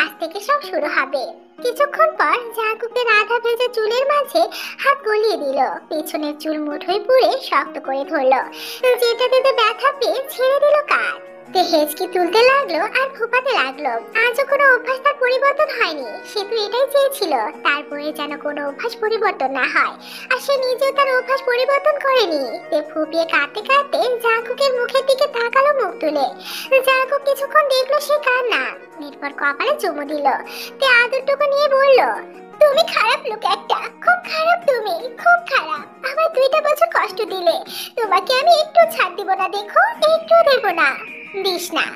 Speaker 1: আজ থেকে সব শুরু হবে। কিছুক্ষণ পর জাঙ্কুকের আধা ভেজা চুলের মাঝে হাত গলিয়ে দিল, পেছনের চুল মুঠোয় পুড়ে শক্ত করে ধরলো, যেটাতে ব্যথা পেয়ে ছেড়ে দিল কাঁধ। হেঁচকি তুলতে লাগলো আর ফুপাতে লাগলো। আজও কোনো অভ্যাস তার পরিবর্তন হয়নি। সে তো এটাই চেয়েছিল, তারপরে যেন কোনো অভ্যাস পরিবর্তন না হয়। আর সে নিজেও তার অভ্যাস পরিবর্তন করেনি। তে ফুপিয়ে কাঁদতে কাঁদতে জাঙ্কুকের মুখের দিকে তাকালো মুখ তুলে। জাঙ্কুক কিছুক্ষণ দেখলো সে কান্না, এরপর কপালে চুমু দিল। তে আদরটুকু নিয়ে বলল, তুমি খারাপ লোক একটা, খুব খারাপ, তুমি খুব খারাপ। আমার 2টা বছর কষ্ট দিলে, তোমাকে আমি একটু ছাড় দিব না, দেখো একটু দেব না, দিস না।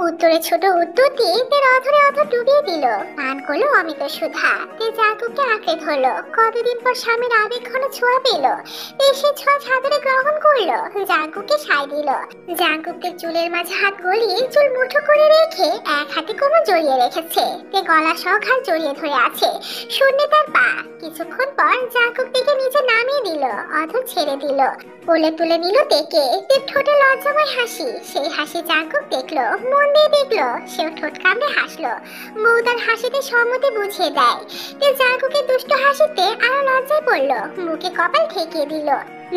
Speaker 1: উত্তরে ছোট উত্তর দিয়ে তের অধরে অধর ডুবিয়ে দিল। পান করলো অমিত সুধা। তে জাঙ্কুককে আঁকড়ে ধরলো। কতদিন পর স্বামীর আবেগ ঘন ছোঁয়া পেল। এসে ছোঁয়া ছাদরে গ্রহণ করলো। জাঙ্কুককে সায় দিল। জাঙ্কুককে চুলের মাঝে হাত গলিয়ে চুল মুঠো করে রেখে এক হাতে কোমর জড়িয়ে রেখেছে। তে গলা সহ ঘাড় জড়িয়ে ধরে আছে। শূন্যে তার পা। কিছুক্ষণ পর জাঙ্কুক থেকে নিচে নামিয়ে দিল। অধর ছেড়ে দিল। কোলে তুলে নিল তেকে। তের ঠোঁটে লজ্জাময় হাসি। সেই হাসি জাঙ্কুক দেখলো, মন দিয়ে দেখলো। সেও ঠোঁট কামড়ে হাসলো। বউ তার হাসিতে সম্মতি বুঝিয়ে দেয়। তে জাঙ্কুকের দুষ্ট হাসিতে আরো লজ্জায় পড়লো। বুকে কপাল ঠেকিয়ে দিল।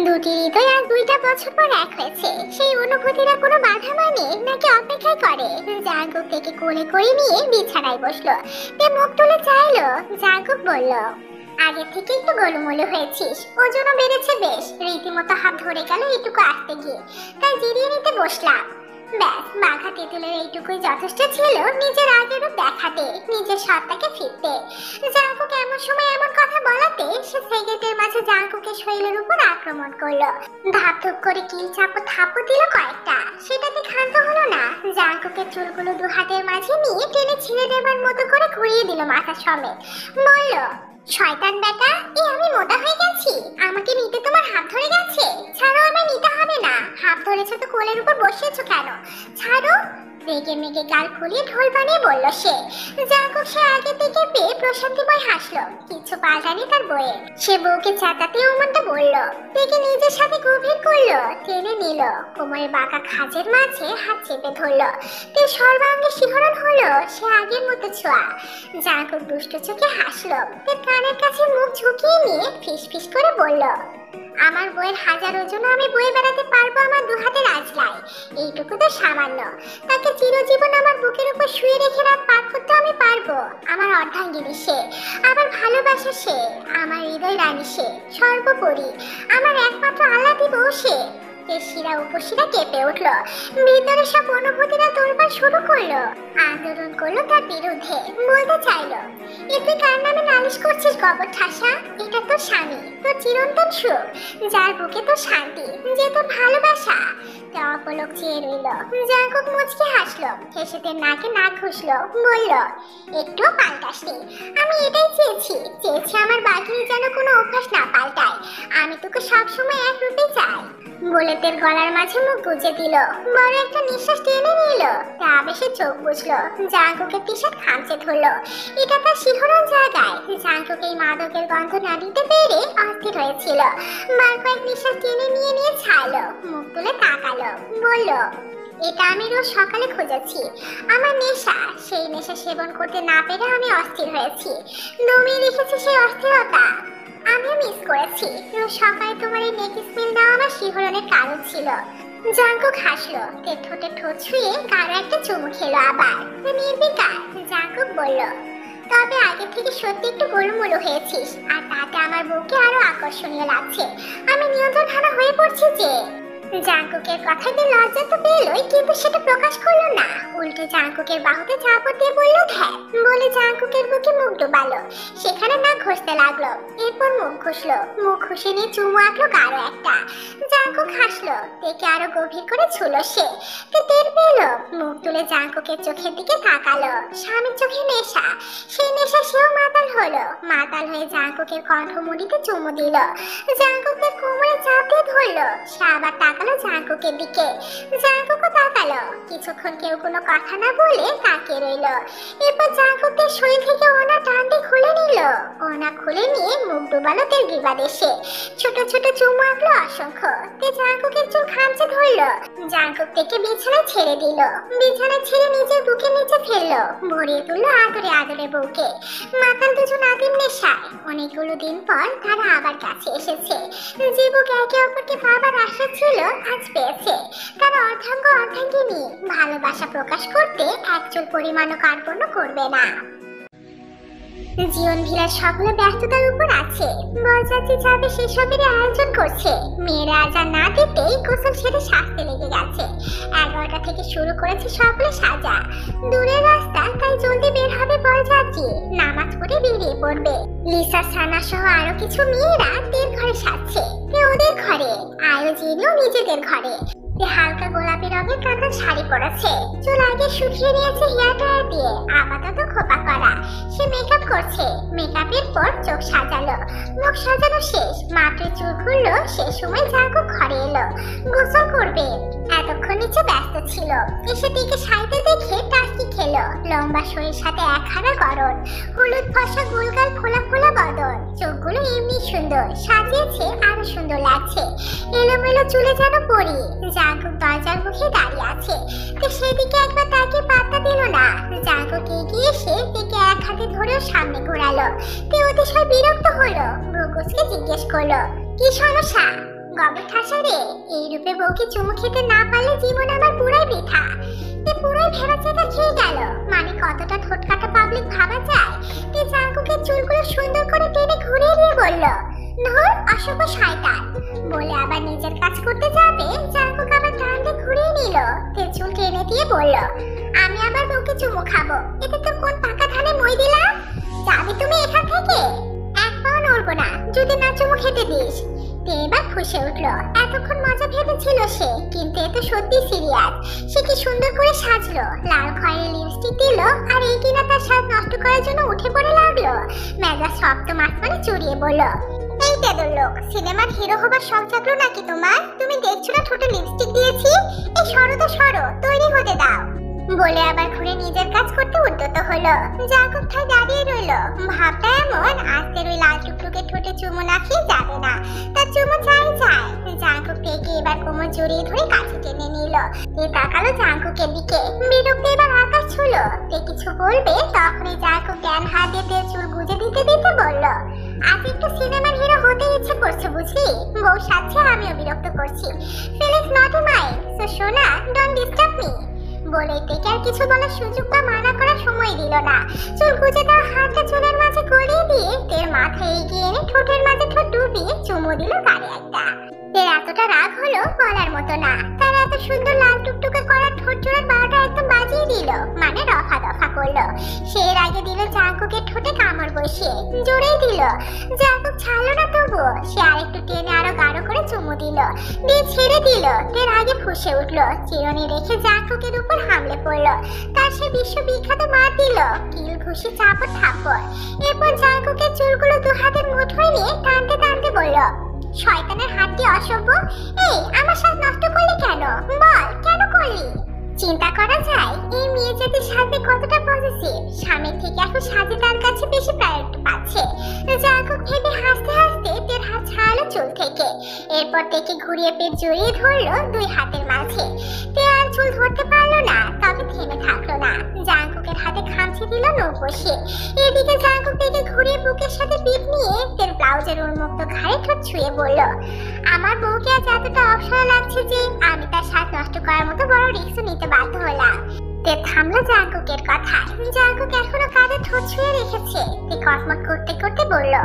Speaker 1: দুটি হৃদয় আর 2টা বছর পর এক হয়েছে। সেই অনুভূতিরা কোনো বাধা মানে নাকি অপেক্ষা করে? জাঙ্কুক থেকে কোলে করে নিয়ে বিছানায় বসলো। তে মুখ তুলে চাইলো। জাঙ্কুক বলল, আগে থেকে একটু গোলুমলু হয়েছিস, ওজনও বেড়েছে বেশ। রীতিমতো হাত ধরে গেল এইটুকু আসতে গিয়ে, তাই জিরিয়ে নিতে বসলাম। ব্যাস, বাঘা তেঁতুলের এইটুকুই যথেষ্ট ছিল নিজের আগের রূপ দেখাতে, নিজের সত্তাকে ফিরতে। জাঙ্কুক এমন সময় এমন কথা বলাতে সে সেকেন্ডের মাঝে জাঙ্কুকের শরীরের উপর আক্রমণ করলো। ধাপ ধুপ করে কিল চাপো থাপো দিল কয়েকটা। সেটাতে ক্ষান্ত হলো না। জাঙ্কুকের চুলগুলো 2 হাতের মাঝে নিয়ে টেনে ছিঁড়ে দেবার মতো করে ঘুরিয়ে দিল মাথা সমেত। বলল, শয়তান বেটা, আমি মোটা হয়ে গেছি? আমাকে নিতে তোমার হাত ধরে গেছে? ছাড়ো, আমায় নিতে হবে না। হাত ধরেছো তো কোলের উপর বসিয়েছো কেন? ছাড়ো। রেগে মেগে গাল ফুলিয়ে ঢোল বানিয়ে বলল সে। জাঙ্কুক সে আগে থেকে পেয়ে প্রশান্তিময় হাসলো। কিছু পাল্টানি তার বয়ে। সে বউকে চাতাতে মনটা বলল। দেখে নিজের সাথে গভীর করলো। টেনে নিল। কোমরের বাঁকা খাঁজের মাঝে হাত চেপে ধরলো। তে সর্বাঙ্গে শিহরণ হলো। সে আগের মতো ছোঁয়া। জাঙ্কুক দুষ্ট চোখে হাসলো। তে কানের কাছে মুখ ঝুঁকিয়ে নিয়ে ফিস ফিস করে বলল, আমার বইয়ের 1000 ওজন আমি বয়ে বেড়াতে পারবো আমার 2 হাতের আজলাই। এইটুকু তো সামান্য। তাকে চিরজীবন আমার বুকের উপর শুয়ে রেখে রাত পার করতে আমি পারবো। আমার অর্ধাঙ্গিনী সে, আমার ভালোবাসা সে, আমার হৃদয় রানী সে, সর্বোপরি আমার একমাত্র আল্লাদি বউ সে। শিরা উপশিরা কেঁপে উঠলো। ভিতরে সব অনুভূতিরা তোলপাড় শুরু করলো। আন্দোলন করলো তার বিরুদ্ধে। বলতে চাইলো, তুই কার নামে নালিশ করছিস গবর ঠাসা? এটা তোর স্বামী, তোর চিরন্তন সুখ, যার বুকে তোর শান্তি, যে তোর ভালোবাসা। অপলক চেয়ে রইল। জাঙ্কুক মুচকি হাসলো। হেসেতে নাকে নাক ঘুষলো। বলল, একটু পাল্টাসনি। আমি এটাই চেয়েছি। আমার বাঘিনী যেন কোনো অভ্যাস না পাল্টায়। আমি তোকে সবসময় এক রূপে চাই। বলে তের গলার মাঝে মুখ গুজে দিল। বড় একটা নিঃশ্বাস টেনে নিল। তা আবেশে চোখ বুঝলো। জাঙ্কুকের টি-শার্ট খামচে ধরলো। এটা তার শিহরণ জায়গায়। জাঙ্কুক এই মাদকের গন্ধ না দিতে পেরে অস্থির হয়েছিল। বার কয়েক নিঃশ্বাস টেনে নিয়ে ছাড়লো। মুখ তুলে তাকালো। বলল, এটা আমি রোজ সকালে খুঁজেছি। আমার নেশা, সেই নেশা সেবন করতে না পেরে আমি অস্থির হয়েছি। দমিয়ে রেখেছি সেই অস্থিরতা। আমিও মিস করেছি। রোজ সকালে তোমার এই নেক স্মেল দেওয়া আমার শিহরণের কারণ ছিল। জাঙ্কুক হাসলো। তের ঠোঁটে ঠোঁট ছুঁয়ে কারো একটা চুমু খেলো আবার। নির্বিকার। জাঙ্কুক বলল, তবে আগে থেকে সত্যি একটু গোলুমোলু হয়েছিস। আর তাতে আমার বউকে আরো আকর্ষণীয় লাগছে। আমি নিয়ন্ত্রণহারা হয়ে পড়ছি যে। জাঙ্কুকের কথাতে লজ্জা তো পেলই, কিন্তু সেটা প্রকাশ করলো না। উল্টে জাঙ্কুকের বাহুতে চাপড় দিয়ে বলল, হ্যাঁ বলে জাঙ্কুকের বুকে মুখ ডুবালো। সেখানে নাক ঘষতে লাগলো। এরপর মুখ ঘষলো। মুখ ঘষে নিয়ে চুমু আঁকলো কারো একটা। জাঙ্কুক হাসলো। দেখে আরো গভীর করে ছুলো সে। টের পেল। মুখ তুলে জাঙ্কুকের চোখের দিকে তাকালো। স্বামীর চোখে নেশা। সেই নেশা সেও মাতাল হলো। মাতাল হয়ে জাঙ্কুকের কণ্ঠমুড়িতে চুমু দিল। জাঙ্কুকের কোমরে চাপ দিয়ে ধরলো। সে আবার তাকালো জাঙ্কুকের দিকে। জাঙ্কুকও তাকালো। কিছুক্ষণ কেউ কোনো কথা না বলে তাকিয়ে রইল। এরপর জাঙ্কুকের শরীর থেকে ওনা টান দিয়ে খুলে নিল। ওনা খুলে নিয়ে মুখ ডুবালো তের বিবাদেশে। ছোট ছোট চুমু আঁকলো অসংখ্য। তে জাঙ্কুকের চুল খামচে ধরলো। জাঙ্কুক থেকে বিছানায় ছেড়ে দিল। বিছানায় ছেড়ে নিজের বুকের নিচে ফেললো। ভরিয়ে তুললো আদরে আদরে বউকে। মাতাল দুজন আদিম নেশায়। অনেকগুলো দিন পর তারা আবার কাছে এসেছে। যে বুক একে অপরকে পাবার আশা ছিল, আজ পেয়েছে। তারা অর্ধাঙ্গ অর্ধাঙ্গিনী। ভালোবাসা প্রকাশ করতে একচুল পরিমাণও কার্পণ্য করবে না। জীবন ভিড়ার সকল ব্যস্ততার উপর আছে। বরযাত্রী যাবে সেসবের আয়োজন করছে। মেয়েরা আজান না দিতেই গোসল সেরে সাজতে লেগে গেছে। 11টা থেকে শুরু করেছে সকলে সাজা। দূরের রাস্তা, তাই জলদি বের হবে বরযাত্রী। নামাজ পড়ে বেরিয়ে পড়বে। লিসা, সানা সহ আরো কিছু মেয়েরা তের ঘরে সাজছে। ওদের ঘরে, আয়োজনও নিজেদের ঘরে। হালকা গোলাপি রঙের কাঁথা শাড়ি পরেছে, চুল আগে শুকিয়ে নিয়েছে হেয়ার ড্রায়ার দিয়ে, আপাতত খোপা করা। সে মেকআপ করছে, মেকআপের পর চোখ সাজালো, মুখ সাজানো শেষ, মাত্র চুল খুললো সে সময় জাঙ্কুক ঘরে এলো। গোসল করবে, এতক্ষণ নিচে ব্যস্ত ছিল। এসে দিকে সাইতে দেখে টাস্কি খেলো, লম্বা শরীর সাথে একখানা গরম, হলুদ ফসা গোলগাল ফোলা ফোলা বদন, চোখগুলো এমনি সুন্দর, সাজিয়েছে আরো সুন্দর লাগছে। এলোমেলো চুলে যেন পরি। জাঙ্কুক দরজার মুখে দাঁড়িয়ে আছে, তো সেদিকে একবার তাকে পাত্তা দিল না। জাঙ্কুক এগিয়ে এসে দিকে এক হাতে ধরেও সামনে ঘোরালো। তে অতিশয় বিরক্ত হলো, ব্রুকুসকে জিজ্ঞেস করলো, কি সমস্যা? গবর ঠাসা রে, এই রূপে বউকে চুমু খেতে না পারলে জীবন আমার পুরাই বৃথা। তে পুরাই ভেড়াচেতা খেয়ে গেল, মানে কতটা ঠোঁটকাটা পাবলিক ভাবা যায়। তে জাঙ্কুকের চুলগুলো সুন্দর করে টেনে ঘুরিয়ে দিয়ে বলল, ধর অসভ্য শয়তান, বলে আবার নিজের কাজ করতে যাবে। জাঙ্কুক আবার টানতে ঘুরিয়ে নিল, তে চুল টেনে দিয়ে বলল, আমি আবার বউকে চুমু খাবো, এতে তো কোন পাকা ধানে মই দিলাম। যাবে তুমি এখান থেকে, এক পাও নড়বো না যদি না চুমু খেতে দিস। তে এবার ফুঁসে উঠলো, এতক্ষণ মজা ভেবেছিল সে, কিন্তু এ তো সত্যি সিরিয়াস। সে কি সুন্দর করে সাজলো, লাল খয়েরি লিপস্টিক দিল, আর এই কিনা তার সাজ নষ্ট করার জন্য উঠে পড়ে লাগলো। মেজাজ সপ্তম আসমানে চড়িয়ে বলল, এই তেদর লোক, সিনেমার হিরো হবার শখ জাগলো নাকি তোমার? তুমি দেখছো না ঠোঁটে লিপস্টিক দিয়েছি? এই সরো তো সরো, তৈরি হতে দাও। বলে আবার ঘুরে নিজের কাজ করতে উদ্যত হলো। জাঙ্কুক ঠায় দাঁড়িয়ে রইল, ভাবটা এমন, আজকের ওই লাল টুকটুকে ঠোঁটে চুমু না খেয়ে যাবে না, তার চুমু চাই চাই। জাঙ্কুক থেকে এবার কোমর জড়িয়ে ধরে কাছে টেনে নিল। তে তাকালো জাঙ্কুকের দিকে, বিরক্তি এবার আকাশ ছুলো। তে কিছু বলবে, তখনই জাঙ্কুক জ্ঞান হাত দিয়ে চুল গুজে দিতে দিতে বলল, আজ একটু সিনেমার হিরো হতে ইচ্ছে করছে বুঝলি? বউ সাথে আমিও বিরক্ত করছি। Feelings not a mind, so সোনা ডোন্ট ডিস্টার্ব মি। বলে থেকে আর কিছু বলার সুযোগ বা মানা করার সময় দিল না। চুল গুজে দেওয়া হাতটা চুলের মাঝে গলিয়ে দিয়ে তের মাথায় এগিয়ে এনে ঠোঁটের মাঝে ঠোঁট ডুবিয়ে চুমু দিল গাড়ি একটা। তের এতটা রাগ হলো বলার মতো না, তার এত সুন্দর লাল টুকটুকে করা ঠোঁট জোড়ার বারোটা একদম বাজিয়ে দিল, মানে রফা দফা করলো। সে এর আগে দিল জাঙ্কুকের ঠোঁটে কামড় বসিয়ে, জোরেই দিল। জাঙ্কুক ছাড়লো না তবুও, সে আরেকটু টেনে আরো গাঢ় করে চুমু দিল, দিয়ে ছেড়ে দিল। তের আগে ফুঁসে উঠলো, চিরুনি রেখে জাঙ্কুকের উপর হামলে পড়লো। তার সে বিশ্ববিখ্যাত মার দিল, কিল ঘুষি চাপড় থাপ্পড়। এরপর জাঙ্কুকের চুলগুলো দু হাতের মুঠোয় নিয়ে টানতে টানতে বলল, শয়তানের হাতটি অসভ্য, এই আমার সাজ নষ্ট করলি কেন? বল কেন করলি? চিন্তা করা যায় এই মেয়ে যদি সাজে কতটা পজিটিভ, স্বামীর থেকে এখন সাজে তার কাছে বেশি প্রায়োরিটি পাচ্ছে। জাঙ্কুক ভেবে হাসতে হাসতে তের হাত ছাড়ালো চুল থেকে, এরপর তেকে ঘুরিয়ে পেট জড়িয়ে ধরলো দুই হাতের মাঝে। তে আর চুল ধরতে পারলো না, তবে থেমে থাকলো না। জাঙ্কুকের হাতে খামচি দিল নখ বসিয়ে। এদিকে জাঙ্কুক তেকে ঘুরিয়ে বুকের সাথে পিঠ নিয়ে তের ব্লাউজের উন্মুক্ত ঘাড়ে ঠোঁট ছুঁয়ে বলল, আমার বউকে আজ এতটা অপসরা লাগছে যে আমি তার সাজ নষ্ট করার মতো বড় রিস্ক নিতে বাধ্য হলাম। তে থামলো জাঙ্কুকের কথা। জাঙ্কুক এখনো কাঁধে ঠোঁট ছুঁয়ে রেখেছে। তে কটমট করতে করতে বলল,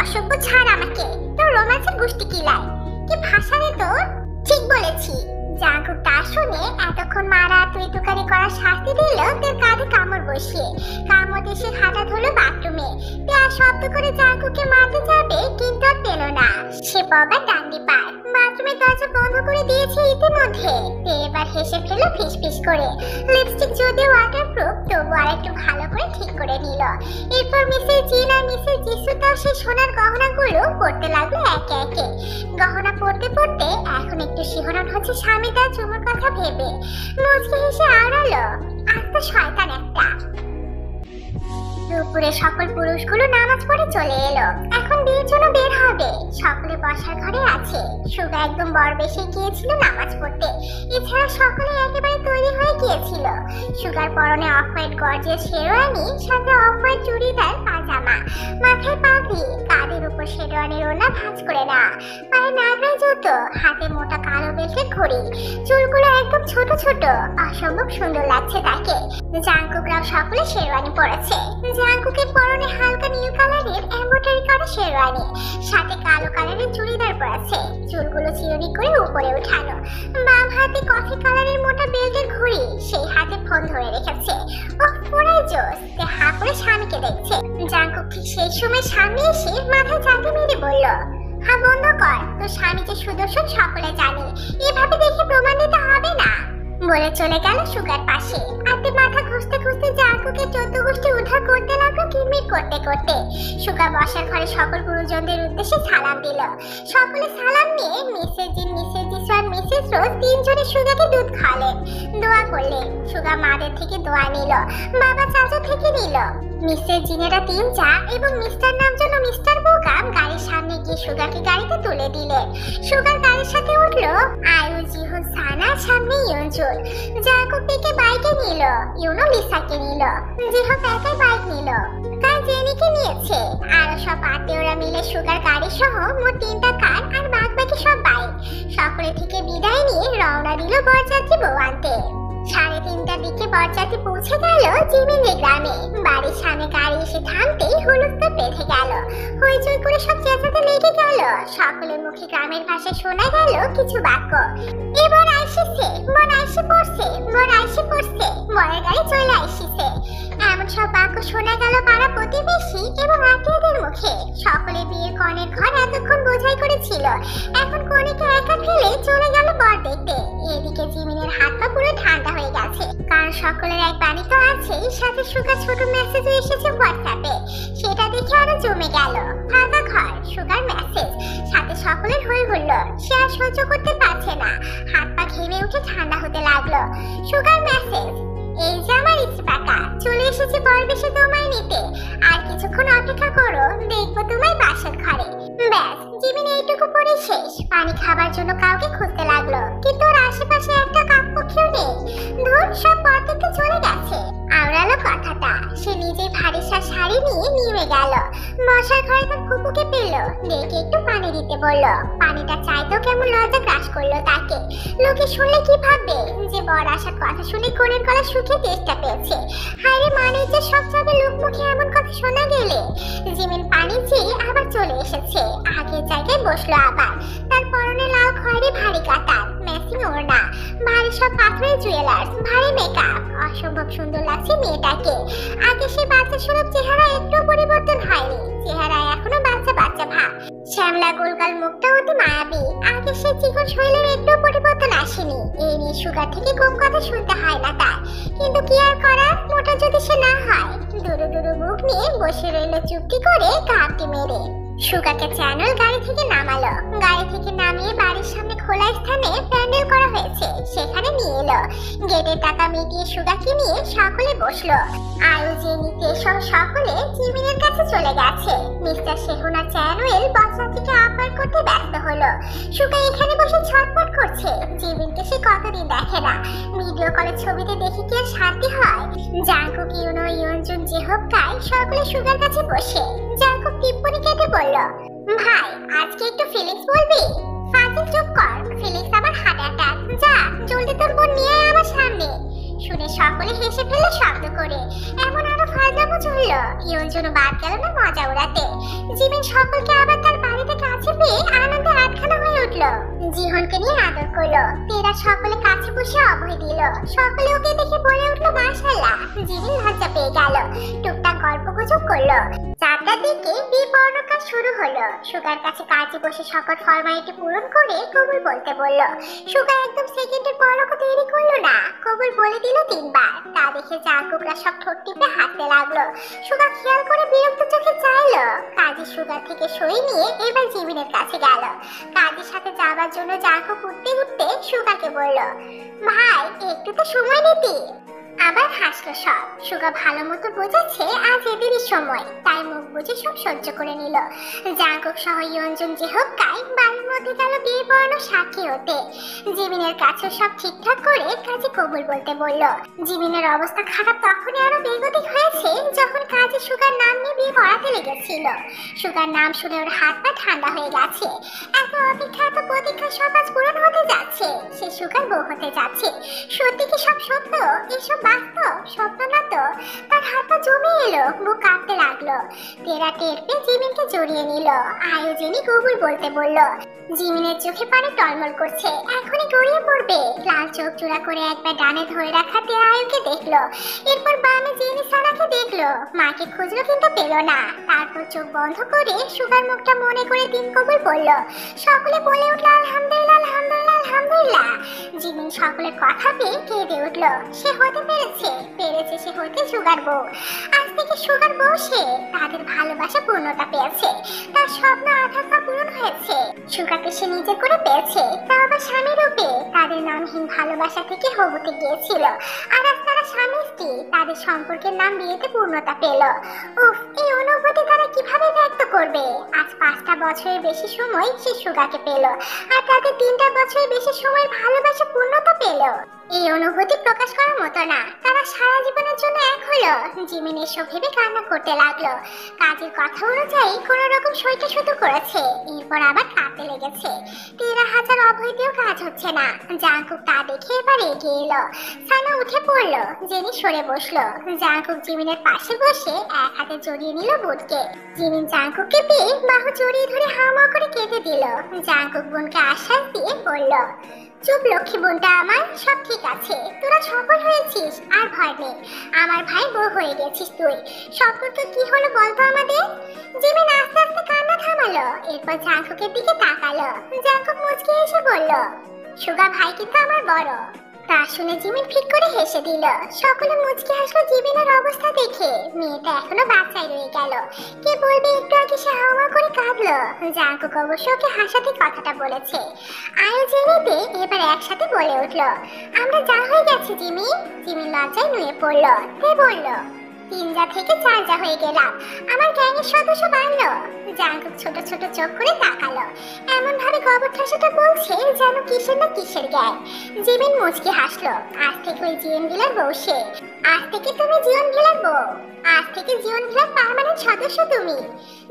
Speaker 1: অসভ্য ছাড় আমাকে, তোর রোমান্সের গোষ্ঠী কিলাই। কি ভাষা রে তোর? ঠিক বলেছি। জাঙ্কুক তা শুনে এতক্ষণ মারা তুই তুকারি করার শাস্তি দিল তের কাঁধে কামড় বসিয়ে। কামড় এসে হাঁটা ধরলো বাথরুমে। তে আর শব্দ করে জাঙ্কুকে মারতে যাবে, কিন্তু আর পেল না। সে পাবার ডান্ডি পার, বাথরুমের দরজা বন্ধ করে দিয়েছে ইতিমধ্যে। তে এবার হেসে ফেলল ফিস ফিস করে। লিপস্টিক যদিও ওয়াটারপ্রুফ, তবু আর একটু ভালো করে ঠিক করে নিল। এরপর মিসেস জিন আর মিসেস জিসুতাও সেই সোনার গহনাগুলো পড়তে লাগলো একে একে। গহনা পড়তে পড়তে এখন একটু শিহরণ হচ্ছে স্বামী তার চুমুর কথা ভেবে। মুচকি হেসে আওড়ালো, আজ তো শয়তান একটা। দুপুরে সকল পুরুষগুলো নামাজ পড়ে চলে এলো। এখন বিয়ের জন্য বের হবে। সকলে বসার ঘরে আছে। সুগা একদম বরবেশে গিয়েছিল নামাজ পড়তে। এছাড়া সকলে একেবারে তৈরি হয়ে গিয়েছিল। সুগার পরনে অফ হোয়াইট গর্জিয়াস শেরওয়ানি, সাথে অফ হোয়াইট চুড়িদার পাজামা, মাথায় পাগড়ি, কাঁধের উপর শেরওয়ানির ওড়না ভাঁজ করে না, পায়ে নাগরাই জুতো, হাতে মোটা কালো বেল্টের ঘড়ি, চুলগুলো একদম ছোট ছোট, অসম্ভব সুন্দর লাগছে তাকে। জাঙ্কুকরাও সকলে শেরওয়ানি পরেছে। জাঙ্কুকের পরনে হালকা নীল কালারের এমব্রয়ডারি করা শেরওয়ানি, সাথে কালো কালারের চুড়িদার পরেছে, চুলগুলো চিরুনি করে উপরে উঠানো। বাম হাতে কফি কালারের মোটা বেল্টের ঘড়ি, সেই হাতে ফোন ধরে রেখেছে। ওহ পুরাই জোস। তে হা করে স্বামীকে দেখছে। জাঙ্কুক ঠিক সেই সময় সামনে এসে মাথায় চাঁদে মেরে বলল, হ্যাঁ বন্ধ কর, তোর স্বামী যে সুদর্শন সকলে জানে, এভাবে দেখে প্রমাণ দিতে হবে না বলে চলে গেল সুগার পাশে। হাতে মাথা ঘষতে ঘষতে জাঙ্কুকে 14 গোষ্ঠী উদ্ধার করতে লাগলো কিরমির করতে করতে। সুগা বসার ঘরে সকল গুরুজনদের উদ্দেশ্যে সালাম দিল। সকলে সালাম নিয়ে মিসেস জিন, মিসেস জিসু আর মিসেস রোজ তিনজনে সুগাকে দুধ খাওয়ালেন, দোয়া করলেন। সুগা মাদের থেকে দোয়া নিল, বাবা চাচা থেকে নিল। মিসেস জিনেরা 3 চা এবং মিস্টার নাম জন্য মিস্টার বোগাম গাড়ির সামনে গিয়ে সুগাকে গাড়িতে তুলে দিলেন। সুগার গাড়ির সাথে উঠলো আয়ু, জিহুন, সানা, সামনে ইয়ঞ্জুল। জাকুব থেকে বাইকে নিল, ইউনো লিসাকে নিল, জিহব একাই বাইক নিল, কাল জেনিকে নিয়েছে। আরো সব আত্মীয়রা মিলে সুগার গাড়ি সহ মোট 3টা কার আর বাকি সব বাইক। সকলে থেকে বিদায় নিয়ে রওনা দিল বরযাত্রী বউ আনতে। 3:30টার দিকে বরযাত্রী পৌঁছে গেল জিমিনের গ্রামে। বাড়ির সামনে গাড়ি এসে থামতেই হুলস্থুল বেঁধে গেল, হইচই করে সব চেঁচাতে লেগে গেল। সকলের মুখে গ্রামের ভাষায় শোনা গেল কিছু বাক্য। এবার আইসিছে, বর আইসে পড়ছে, বর আইসে পড়ছে, বরের গাড়ি চলে আইসিছে, এমন সব বাক্য শোনা গেল পাড়া প্রতিবেশী এবং আত্মীয়দের মুখে। সকলে বিয়ের কনের ঘর এতক্ষণ বোঝাই করেছিল, এখন কনেকে একা ফেলে চলে গেল বর দেখতে। এদিকে জিমিনের হাত পা পুরো ঠান্ডা হয়ে গেছে, কারণ সকলের এক বাণী তো আছেই, সাথে সুগা ছোট মেসেজও এসেছে হোয়াটসঅ্যাপে। সেটা দেখে আরো জমে গেল। ফাঁকা ঘর, সুগার মেসেজ, সাথে সকলের হই হুল্লোড়। সে আর সহ্য করতে পারছে না, হাত পা ঘেমে উঠে ঠান্ডা হতে লাগলো। সুগার মেসেজ, এই যে আমার ইস্পাকা, চলে এসেছি বরবেশে তোমায় নিতে। আর কিছুক্ষণ অপেক্ষা করো, দেখবো তোমায় বাসার ঘরে। ব্যাস, জিমিন এইটুকু পরে শেষ। পানি খাবার জন্য কাউকে খুঁজতে লাগলো, কিন্তু ওর আশেপাশে একটা কাকপক্ষীও নেই। ধূর, সব পথ থেকে চলে গেছে। আওড়ালো কথাটা। সে নিজে ভারী শাড়ি নিয়ে নেমে গেল। মশার ঘরে তার ফুপুকে পেল, দেখে একটু পানি দিতে বলল। পানিটা চাইতেও কেমন লজ্জা গ্রাস করলো তাকে। লোকে শুনলে কি ভাববে যে বর আসার কথা শুনে কোণের গলা শুকিয়ে তেষ্টা পেয়েছে। হায়রে, মানে যে সব যাবে লোক মুখে এমন কথা শোনা গেলে। জিমিন পানি চেয়ে আবার চলে এসেছে, আগের জায়গায় বসলো আবার। তার পরনে লাল খয়েরি ভারী কাতার, ম্যাচিং ওড়না, ভারী সব পাথরের জুয়েলার্স, ভারী মেকআপ। অসম্ভব সুন্দর লাগছে মেয়েটাকে। আগে সে বাচ্চা সুলভ চেহারা একটু পরিবর্তন হয়নি, চেহারায় এখনো বাচ্চা বাচ্চা ভাব। শ্যামলা গোলগাল মুখটা অতি মায়াবী। আগে সে চিকন শরীরের একটু পরিবর্তন আসেনি। এই নিয়ে সুগার থেকে কম কথা শুনতে হয় না তার, কিন্তু কি আর করার, মোটা যদি সে না হয়। দুরু দুরু মুখ নিয়ে বসে রইল চুপটি করে কাপটি মেরে। সুগাকে চ্যানেল গাড়ি থেকে নামালো। গাড়ি থেকে নামিয়ে বাড়ির সামনে খোলা স্থানে প্যান্ডেল করা হয়েছে, সেখানে নিয়ে এলো। গেটের টাকা মিটিয়ে সুগাকে নিয়ে সকলে বসলো। আয়ু, জেনিকে সহ সকলে জিমিনের কাছে চলে গেছে। মিস্টার শেহুনা চ্যানেল বরযাত্রীকে আপ্যায়ন করতে ব্যস্ত হলো। সুগা এখানে বসে ছটফট করছে। জিমিনকে সে কতদিন দেখে না, ভিডিও কলে ছবিতে দেখে কি আর শান্তি হয়। জাঙ্কুক, ইউনো, ইয়ঞ্জুন, জেহব, কাই সকলে সুগার কাছে বসে। জাঙ্কুক টিপ্পনি কেটে বলল, ভাই আজকে একটু ফিলিংস বলবি? ফাজিল, চুপ কর। ফিলিংস আমার হার্ট অ্যাটাক। যা জলদি তোর বোন নিয়ে আয় আমার সামনে। শুনে সকলে হেসে ফেললো শব্দ করে। এমন আরো ফাজলামো চলল। ইয়ঞ্জুন বাদ গেল না মজা উড়াতে। জিমিন সকলকে আবার তার বাড়িতে কাছে পেয়ে আনন্দে আটখানা হয়ে উঠল। জিহনকে নিয়ে আদর করলো। তেরা সকলে কাছে বসে অভয় দিল। সকলে ওকে দেখে বলে উঠলো মাশাআল্লাহ। জিমিন লজ্জা পেয়ে গেল, টুকটাক গল্প গুজব করলো। 4টার দিকে বিবর্ণ কাজ শুরু হলো। সুগার কাছে কাজে বসে সকল ফরমালিটি পূরণ করে কবুল বলতে বলল। সুগা একদম সেকেন্ডের পরও দেরি করলো না, কবুল বলে দিল 3 বার। তা দেখে জাঙ্কুকরা সব ঠোঁট টিপে হাসতে লাগলো। সুগা খেয়াল করে বিরক্ত চোখে চাইলো। কাজী সুগার থেকে সই নিয়ে এবার জিমিনের কাছে গেল। কাজীর সাথে যাবার জন্য জাঙ্কুক উঠতে উঠতে সুগাকে বলল, ভাই একটু তো সময় নিতি। আবার হাসলো সব। সুগা ভালো মতো বোঝাচ্ছে আজ এদেরই সময়, তাই মুখ বুঝে সব সহ্য করে নিল। জাঙ্কুক সহ ইয়ঞ্জুন, জেহব, কাই বাড়ির মধ্যে গেল বিয়ে পড়ানো সাক্ষী হতে। জিমিনের কাছে সব ঠিকঠাক করে কাজে কবুল বলতে বলল। জিমিনের অবস্থা খারাপ তখনই আরো বেগতিক হয়েছে যখন কাজে সুগার নাম নিয়ে বিয়ে পড়াতে লেগেছিল। সুগার নাম শুনে ওর হাত পা ঠান্ডা হয়ে গেছে। এত অপেক্ষা, এত প্রতীক্ষা সব আজ পূরণ হতে যাচ্ছে। সে সুগার বউ হতে যাচ্ছে। সত্যি কি সব সত্য? এসব বাস্তব, স্বপ্ন না তো। তার হাত পা জমে এলো, বুক কাঁপতে লাগলো। তেরা টের পেয়ে জিমিনকে জড়িয়ে নিল। আয়ু জেনি গুগল বলতে বলল। জিমিনের চোখে পানি টলমল করছে, এখনই গড়িয়ে পড়বে। লাল চোখ জোড়া করে একবার ডানে ধরে রাখা তেরা আয়ুকে দেখলো, এরপর বামে জেনি সারাকে দেখলো। মাকে খুঁজলো কিন্তু পেল না। তারপর চোখ বন্ধ করে সুগার মুখটা মনে করে তিন কবুল পড়ল। সকলে বলে উঠলো আলহামদুলিল্লাহ, আলহামদুলিল্লাহ, আলহামদুলিল্লাহ। জিমিন সকলের কথা পেয়ে কেঁদে উঠলো। সে হতে পেরেছে সে হতে সুগার বউ। আজ থেকে সুগার বউ সে। তাদের ভালোবাসা পূর্ণতা পেয়েছে, তার স্বপ্ন আকাঙ্ক্ষা পূরণ হয়েছে। সুগাকে সে নিজে করে পেয়েছে, তা আবার স্বামী রূপে। তাদের নামহীন ভালোবাসা থেকে হবুতে গিয়েছিল, আর আজ তারা স্বামী স্ত্রী। তাদের সম্পর্কের নাম বিয়েতে পূর্ণতা পেল। উফ, এই অনুভূতি তারা কিভাবে ব্যক্ত করবে? আজ 5টা বছরের বেশি সময় সে সুগাকে পেল, আর তাদের 3টা বছরের বেশি সময় ভালোবাসা পূর্ণতা পেল। এই অনুভূতি প্রকাশ করার মতো না। তারা সারা জীবনের জন্য এক হলো। জিমিন এসব ভেবে কান্না করতে লাগলো। কাজের কথা অনুযায়ী কোন রকম সইটা শুধু করেছে, এরপর আবার কাঁদতে লেগেছে। 13,000 অভয় দিয়েও কাজ হচ্ছে না। জাঙ্কুক তা দেখে এবার এগিয়ে এলো। সানা উঠে পড়লো, জেনি সরে বসলো। জাঙ্কুক জিমিনের পাশে বসে এক হাতে জড়িয়ে নিল বুটকে। জিমিন জাঙ্কুককে পেয়ে বাহু জড়িয়ে ধরে হাওয়া করে কেঁদে দিল। জাঙ্কুক বোনকে আশ্বাস দিয়ে বলল, চুপ লক্ষ্মী বোনটা আমার, সব ঠিক আছে। তোরা সফল হয়েছিস, আর ভয় নেই। আমার ভাই বউ হয়ে গেছিস তুই। সম্পর্ক কি হলো বলতো আমাদের? জিমিন আস্তে আস্তে কান্না থামালো, এরপর জাঙ্কুকের দিকে তাকালো। জাঙ্কুক মুচকি এসে বলল, সুগা ভাই কিন্তু আমার বড়। তা শুনে জিমিন ঠিক করে হেসে দিল। সকলে মুচকি হাসলো জিমিনের অবস্থা দেখে। মেয়েটা এখনো বাচ্চাই রয়ে গেল। কে বলবে একটু আগে সে হাওয়া করে কাঁদলো। জাঙ্কুক অবশ্য ওকে হাসাতে কথাটা বলেছে। আয়ু জেনিতে এবার একসাথে বলে উঠলো, আমরা যা হয়ে গেছি জিমিন। জিমিন লজ্জায় নুয়ে পড়লো। তে বলল, 3 থেকে 4 হয়ে গেলাম। আমার গ্যাংয়ের সদস্য বাড়লো। জাঙ্কুক ছোট ছোট চোখ করে তাকালো। এমন ভাবে কবর ঠাসাটা বলছে যেন কিসের না কিসের গ্যাং। জিমিন মুচকি হাসলো। আজ থেকে ওই জিএন ভিলার বউ সে। আজ থেকে তুমি জিওন ভিলার বউ। আজ থেকে জিওন ভিলার পার্মানেন্ট সদস্য তুমি।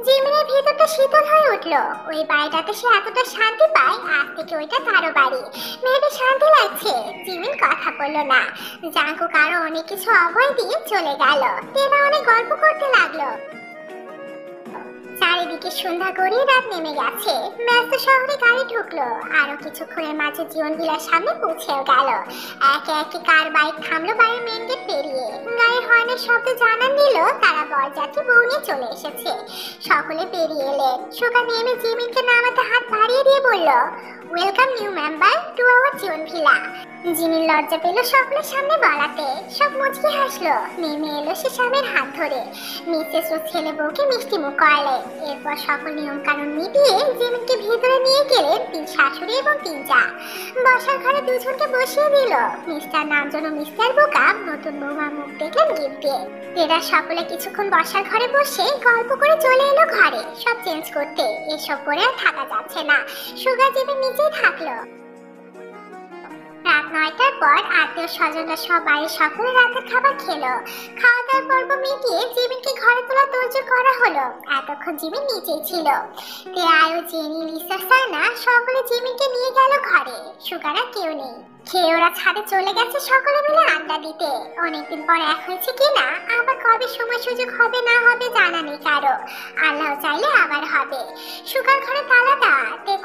Speaker 1: জিমিনের ভেতরটা শীতল হয়ে উঠলো। ওই বাড়িটাতে সে এতটা শান্তি পায়, আজ থেকে ওইটা তারও বাড়ি। মেয়েটা শান্তি লাগছে। জিমিন কথা বললো না। জাঙ্কুক আরো অনেক কিছু অভয় দিয়ে চলে গেল। তেরা অনেক গল্প করতে লাগলো। চারিদিকে সন্ধ্যা গড়িয়ে রাত নেমে গেছে। ব্যস্ত শহরে গাড়ি ঢুকলো। আরো কিছুক্ষণের মাঝে জীবন ভিলার সামনে পৌঁছেও গেল। একে একে কার বাইক থামলো বাড়ির মেন গেট পেরিয়ে। গাড়ির হর্নের শব্দ জানান দিল তারা বরযাত্রী বউ নিয়ে চলে এসেছে। সকলে পেরিয়ে এলেন। সুগা নেমে জিমিনকে নামাতে হাত বাড়িয়ে দিয়ে বলল, welcome new member to our Jiban Villa. Jimin লজ্জা পেল সকলের সামনে বলাতে। সব মুচকি হাসলো। নেমে এলো সে স্বামীর হাত ধরে। মিসেস ও ছেলে বউকে মিষ্টি মুখ করালেন। এরপর সকল নিয়ম কানুন মিটিয়ে জিমিনকে ভিতরে নিয়ে গেলেন 3 শাশুড়ি এবং 3 জা। বসার ঘরে দুজনকে বসিয়ে দিল। মিস্টার নাম জন্য মিস্টার বোকা। নতুন বৌমা মুখ দেখলেন গিফট দিয়ে। এরা সকলে কিছুক্ষণ বসার ঘরে বসে গল্প করে চলে এলো ঘরে সব চেঞ্জ করতে। এসব পরে আর থাকা যাচ্ছে না। সুগা জিমিন নিজেই থাকলো। রাত 9টার পর আত্মীয় স্বজনরা সব বাড়ির সকলে রাতের খাবার খেলো। খাওয়া দাওয়ার পর্ব মিটিয়ে জিমিনকে ঘরে তোলা তোড়জোড় করা হলো। এতক্ষণ জিমিন নিচেই ছিল। আয়ু, জেনি, লিসা, সানা সকলে জিমিনকে নিয়ে গেল ঘরে। সুগারা কেউ নেই। খেয়ে ওরা ছাদে চলে গেছে সকলে মিলে আড্ডা দিতে। অনেকদিন পর এক হয়েছে কিনা, আবার কবে সময় সুযোগ হবে না হবে জানা নেই কারো। আল্লাহ চাইলে আবার হবে। সুগার ঘরে তালাটা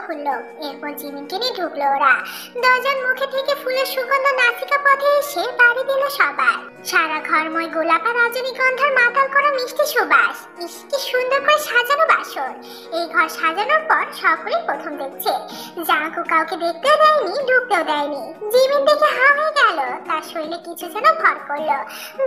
Speaker 1: খুললো। এরপর জিমিনকে নিয়ে ঢুকলো ওরা। দরজার মুখে থেকে ফুলের সুগন্ধ নাসিকা পথে এসে বাড়ি দিল সবার। সারা ঘরময় গোলাপ আর রজনীগন্ধার মাতাল করা মিষ্টি সুবাস। ইস, কি সুন্দর করে সাজানো বাসর। এই ঘর সাজানোর পর সকলেই প্রথম দেখছে। জাঙ্কুক কাউকে দেখতেও দেয়নি, ঢুকতেও দেয়নি। জিমিন দেখে হা হয়ে গেল। তার শরীরে কিছু যেন ভর করলো,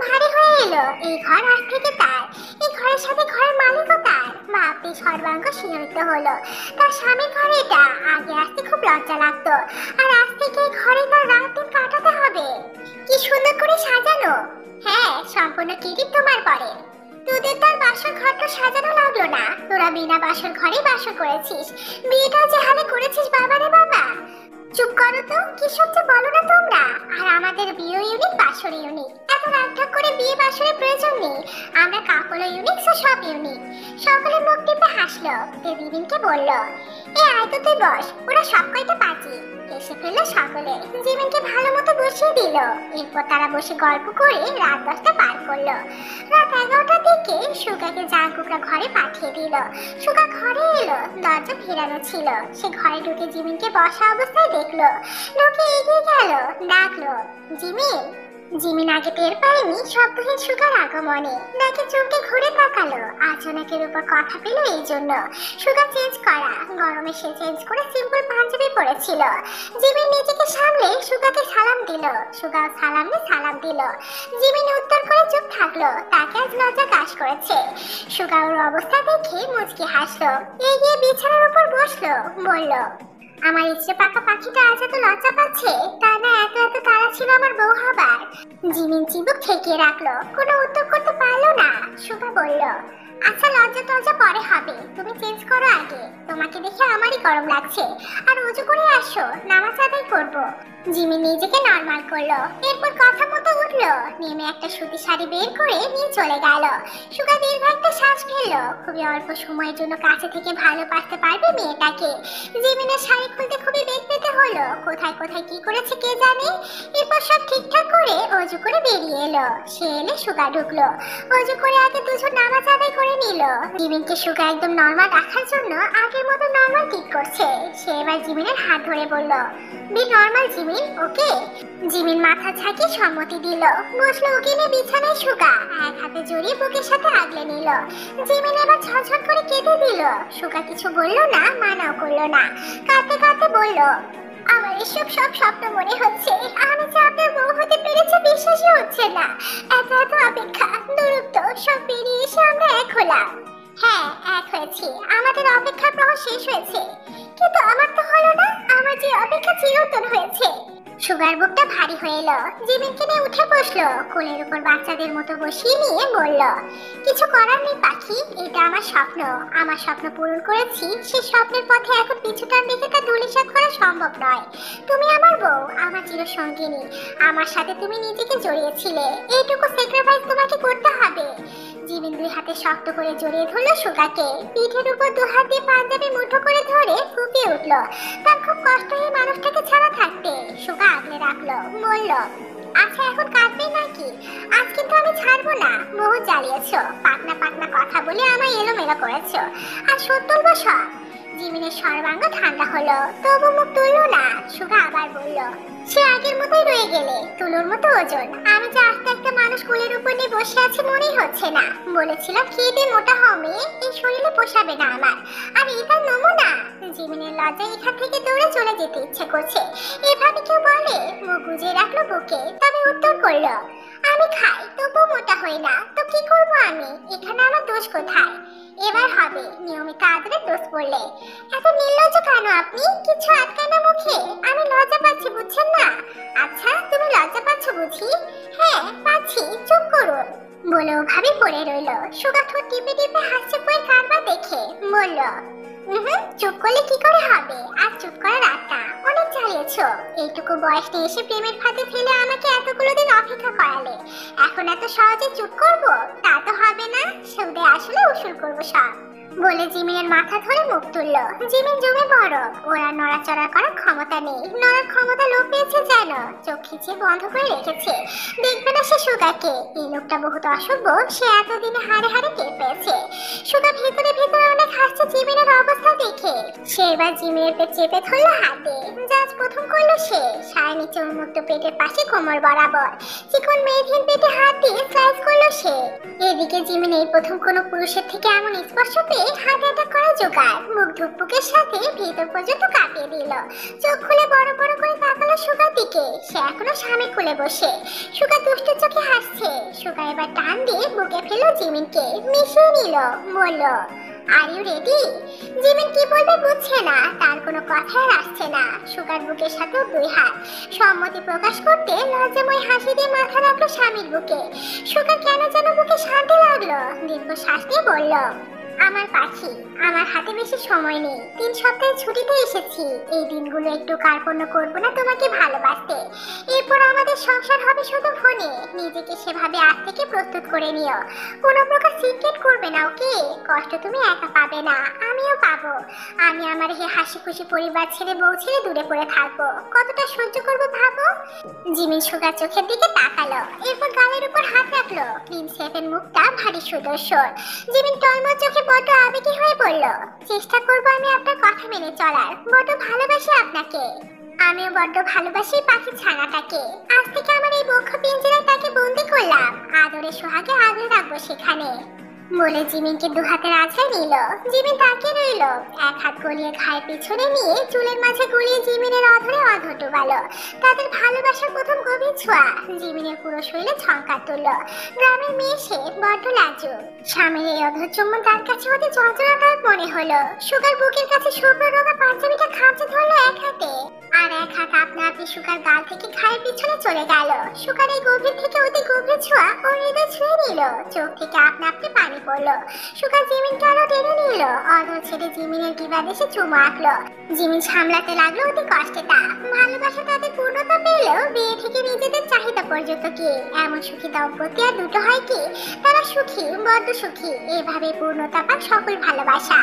Speaker 1: ভারী হয়ে এলো। এই ঘর আজ থেকে তার। এই ঘরের সাথে ঘরের মালিকও তার। ভাবতে সর্বাঙ্গ শিহরিত হলো। তার স্বামীর ঘরে এটা। আগে আসতে খুব লজ্জা লাগতো, আর আজ থেকে এই ঘরে তার রাত দিন কাটাতে হবে। কি সুন্দর করে সাজানো। হ্যাঁ, সম্পূর্ণ ক্রেডিট তোমার পরে। তোদের তার বাসর ঘরটা সাজানো লাগলো না। তোরা বিনা বাসর ঘরেই বাসর করেছিস। বিয়েটা যে হালে করেছিস বাবারে বাবা। চুপ করো তো, কি সব যে বলো না তোমরা। আর আমাদের বিয়ে ইউনিক, বাসর ইউনিক। এত রাগঢাক করে বিয়ে বাসরের প্রয়োজন নেই। আমরা কাপড় ইউনিক, সব ইউনিক। সকলে মুখ টিপে হাসলো। আসলো, তে জিমিনকে বলল, এ আয় তো তুই বস, ওরা সব কয়টা পাজি। এসে ফেললো সকলে, জিমিনকে ভালো মতো বসিয়ে দিল। এরপর তারা বসে গল্প করে রাত 10টা পার করলো। রাত 11টার দিকে সুগাকে জাঙ্কুকরা ঘরে পাঠিয়ে দিল। সুগা ঘরে এলো, দরজা ফেরানো ছিল। সে ঘরে ঢুকে জিমিনকে বসা অবস্থায় দেখলো। লোকে এগিয়ে গেল, ডাকলো, জিমিন। জিমিন আগে টের পায়নি শব্দহীন সুগার আগমনে। নাকি চোখে ঘুরে তাকালো, আচনকের উপর কথা পেল। এই জন্য সুগা চেঞ্জ করা, গরমে সে চেঞ্জ করে সিম্পল পাঞ্জাবি পরেছিল। জিমিন নিজেকে সামলে সুগাকে সালাম দিল, সুগাও সালামে সালাম দিল। জিমিন উত্তর করে চুপ থাকলো, তাকে আজ লজ্জা কাজ করেছে। সুগা ওর অবস্থা দেখে মুচকি হাসলো, এগিয়ে বিছানার উপর বসলো, বলল, আমার ইচ্ছে পাকা পাখিটা আজ এত লজ্জা পাচ্ছে, তা না এত এত তাড়া ছিল আমার বউ হবার। জিমিন চিবুক ঠেকিয়ে রাখলো, কোনো উত্তর করতে পারলো না। সুগা বলল, আচ্ছা লজ্জা টজ্জা পরে হবে, তুমি চেঞ্জ করো আগে, তোমাকে দেখে আমারই গরম লাগছে। আর উজু করে আসো, নামাজ আদায় করবো। জিমিন নিজেকে নরমাল করলো, এরপর কথা মতো উঠলো, নেমে একটা সুতি শাড়ি বের করে নিয়ে চলে গেল। সুগা দীর্ঘ একটা শ্বাস ফেললো, খুবই অল্প সময়ের জন্য কাছে থেকে ভালোবাসতে পারবে মেয়েটাকে। জিমিনের শাড়ি খুলতে খুবই বেগ পেতে হলো, কোথায় কোথায় কি করেছে কে জানে। এরপর সব ঠিকঠাক করে অজু করে বেরিয়ে এলো। সে এলে সুগা ঢুকলো, অজু করে আগে দুজন নামাজ আদায় করে নিল। জিমিনকে সুগা একদম নরমাল রাখার জন্য আগের মতো নরমাল ঠিক করছে। সে এবার জিমিনের হাত ধরে বলল, বি নরমাল জিমিন, ওকে। জিমিন মাথা ঝাঁকিয়ে সম্মতি দিল, বসলো ওকেনে বিছানায়। সুগা এক হাতে জড়িয়ে বুকের সাথে আগলে নিল। জিমিন এবার ঝরঝর করে কেঁদে দিল। সুগা কিছু বললো না, মানাও করলো না, কাঁদতে কাঁদতে বলল, আমার এসব সব স্বপ্ন মনে হচ্ছে। আমি যে আপনার বউ হতে পেরেছি বিশ্বাসই হচ্ছে না। এত এত অপেক্ষা, দূরত্ব সব পেরিয়ে এসে আমরা এক হলাম। হ্যাঁ এক হয়েছি, আমাদের অপেক্ষার প্রহর শেষ হয়েছে, কিন্তু আমার তো হলো না। আমার যে অপেক্ষা চিরন্তন হয়েছে। সুগার বুকটা ভারী হয়ে এলো, জিমিনকে নিয়ে উঠে বসলো, কোলের উপর বাচ্চাদের মতো বসিয়ে নিয়ে বলল, কিছু করার নেই পাখি, এটা আমার স্বপ্ন। আমার স্বপ্ন পূরণ করেছি, সেই স্বপ্নের পথে এখন পিছুটার দিকে তা ধূলিসাৎ করা সম্ভব নয়। তুমি আমার বউ, আমার চিরসঙ্গিনী, আমার সাথে তুমি নিজেকে জড়িয়েছিলে, এইটুকু স্যাক্রিফাইস তোমাকে করতে হবে। জিমিন দুই হাতে শক্ত করে জড়িয়ে ধরলো সুগাকে, পিঠের উপর দু হাত দিয়ে পাঞ্জাবি মুঠো করে ধরে ফুপিয়ে উঠলো। তার খুব কষ্ট হয়ে মানুষটাকে ছাড়া থাকতে। সুগা আগলে রাখলো, বলল, আচ্ছা এখন কাঁদবে নাকি? আজ কিন্তু আমি ছাড়বো না। বহু জ্বালিয়েছো, পাকনা পাকনা কথা বলে আমায় এলোমেলো করেছো, আর সত্য বসা। জিমিনের সর্বাঙ্গ ঠান্ডা হলো, তবু মুখ তুললো না। সুগা আবার বলল, সে আগের মতোই রয়ে গেলে, তুলোর মতো ওজন। আমি যে আস্তে একটা মানুষ কোলের উপর নিয়ে বসে আছে মনেই হচ্ছে না। বলেছিলাম খেয়ে দিয়ে মোটা হবে, এই শরীরে পোষাবে না আমার। আর এটা নমুনা। জিমিনের লজ্জায় এখান থেকে দৌড়ে চলে যেতে ইচ্ছে করছে। এভাবে কেউ বলে? মুখ গুজে রাখলো বুকে, তবে উত্তর করলো, আমি খাই তবু মোটা হই না, তো কি করবো আমি? এখানে আমার দোষ কোথায়? এবার হবে নিয়মিত আদরের দোষ পড়লে। এত নির্লজ্জ কেন আপনি? কিছু আটকায় না মুখে? আমি লজ্জা পাচ্ছি বুঝছেন না? আচ্ছা তুমি লজ্জা পাচ্ছ বুঝি? হ্যাঁ পাচ্ছি, চুপ করুন বলে ওভাবে পড়ে রইল। সুগা ঠোঁট টিপে টিপে হাসছে বই কারবার দেখে বলল, চুপ করলে কি করে হবে? আর চুপ করার আটটা অনেক চালিয়েছো। এইটুকু বয়স নিয়ে এসে প্রেমের ফাঁদে ফেলে আমাকে এতগুলো দিন অপেক্ষা করালে, এখন এত সহজে চুপ করবো? তা তো হবে না। সুদে আসলে উসুল করবো সব বলে জিমিনের মাথা ধরে মুখ তুললো। জিমিন জমে বড়, ওরা নড়াচড়া করার ক্ষমতা নেই। নড়ার ক্ষমতা লোক পেয়েছে যেন, চোখ খিচিয়ে বন্ধ করে রেখেছে। দেখবে না সে সুগাকে? এই লোকটা বহুত অসভ্য, সে এতদিনে হাড়ে হাড়ে টের পেয়েছে। সুগা ভেতরে ভেতরে অনেক হাসছে জিমিনের অবস্থা দেখে। সে এবার জিমিনের পেট চেপে ধরলো হাতে। জাজ প্রথম করলো সে, সায় নিচে উন্মুক্ত পেটের পাশে কোমর বরাবর চিকন মেয়েহীন পেটে হাত দিয়ে স্লাইস করলো সে। এদিকে জিমিন এই প্রথম কোনো পুরুষের থেকে এমন স্পর্শ পেয়ে হার্ট অ্যাটাক করা জোগাড়। মুখ ধুকপুকের সাথে ভিতর পর্যন্ত কাঁপিয়ে দিল। চোখ খুলে বড় বড় করে তাকালো সুগার দিকে। সে এখনো স্বামী খুলে বসে। সুগা দুষ্ট চোখে হাসছে। সুগা এবার টান দিয়ে বুকে ফেলো জিমিনকে, মিশিয়ে নিল, বলল, আর ইউ রেডি? জিমিন কি বলবে বুঝছে না, তার কোনো কথা আর আসছে না। সুগার বুকের সাথে দুই হাত সম্মতি প্রকাশ করতে লজ্জাময় হাসি দিয়ে মাথা রাখলো স্বামীর বুকে। সুগা কেন যেন বুকে শান্তি লাগলো। দীর্ঘ শ্বাস দিয়ে বলল, আমার পাখি। আমার হাতে বেশি সময় নেই, 3 সপ্তাহের ছুটিতে এসেছি। এই দিনগুলো একটু কার্পণ্য করবো না তোমাকে ভালোবাসতে। এরপর আমাদের সংসার হবে শুধু ফোনে। নিজেকে সেভাবে আজ থেকে প্রস্তুত করে নিও। কোনো প্রকার সিক্রেট করবে না, ওকে? কষ্ট তুমি একা পাবে না, আমিও পাবো। আমি আমার এই হাসি খুশি পরিবার ছেড়ে বউ ছেড়ে দূরে পড়ে থাকবো, কতটা সহ্য করবো ভাবো। জিমিন সুগার চোখের দিকে তাকালো, এরপর গালের উপর হাত রাখলো। প্রিন্সেপের মুখটা ভারী সুদর্শন। জিমিন টলমল চোখে বড্ড আবেগী হয়ে পড়ল। চেষ্টা করবো আমি আপনার কথা মেনে চলার, বড্ড ভালোবাসি আপনাকে। আমিও বড্ড ভালোবাসি পাখি ছানাটাকে। আজ থেকে আমার এই বক্ষ পিঞ্জরায় তাকে বন্দি করলাম, আদরে সোহাগে আগলে রাখবো সেখানে বলে জিমিনকে দু হাতের আঁচড়ে নিল। জিমিন তাকিয়ে রইল, এক হাত গলিয়ে ঘায়ের পিছনে নিয়ে চুলের মাঝে গলিয়ে জিমিনের অধরে অধর ডুবালো। তাদের ভালোবাসার প্রথম গভীর ছোঁয়া জিমিনের পুরো শরীরে ঝঙ্কার তুলল। গ্রামের মেয়ে সে, বড্ড লাজুক। স্বামীর এই অধর চুম্বন তার কাছে হতে যন্ত্রণাদায়ক মনে হলো। সুগার বুকের কাছে শুভ্র রঙা পাঞ্জাবিটা খামচে ধরলো এক হাতে, আর এক হাত আপনা আপনি সুগার গাল থেকে ঘায়ের পিছনে চলে গেল। সুগার এই গভীর থেকে অতি গভীর ছোঁয়া ওর হৃদয় ছুঁয়ে নিল। চোখ থেকে আপনা আপনি পানি পড়লো। সুগার জিমিনকে আরো টেনে নিল, অধর ছেড়ে জিমিনের গিবাদেশে চুমু আঁকলো। জিমিন সামলাতে লাগলো অতি কষ্টে তা। ভালোবাসা তাদের পূর্ণতা পেলেও বিয়ে থেকে নিজেদের চাহিদা পর্যন্ত কি এমন সুখী দম্পতি আর দুটো হয় কি? তারা সুখী, বড্ড সুখী। এভাবে পূর্ণতা পাক সকল ভালোবাসা।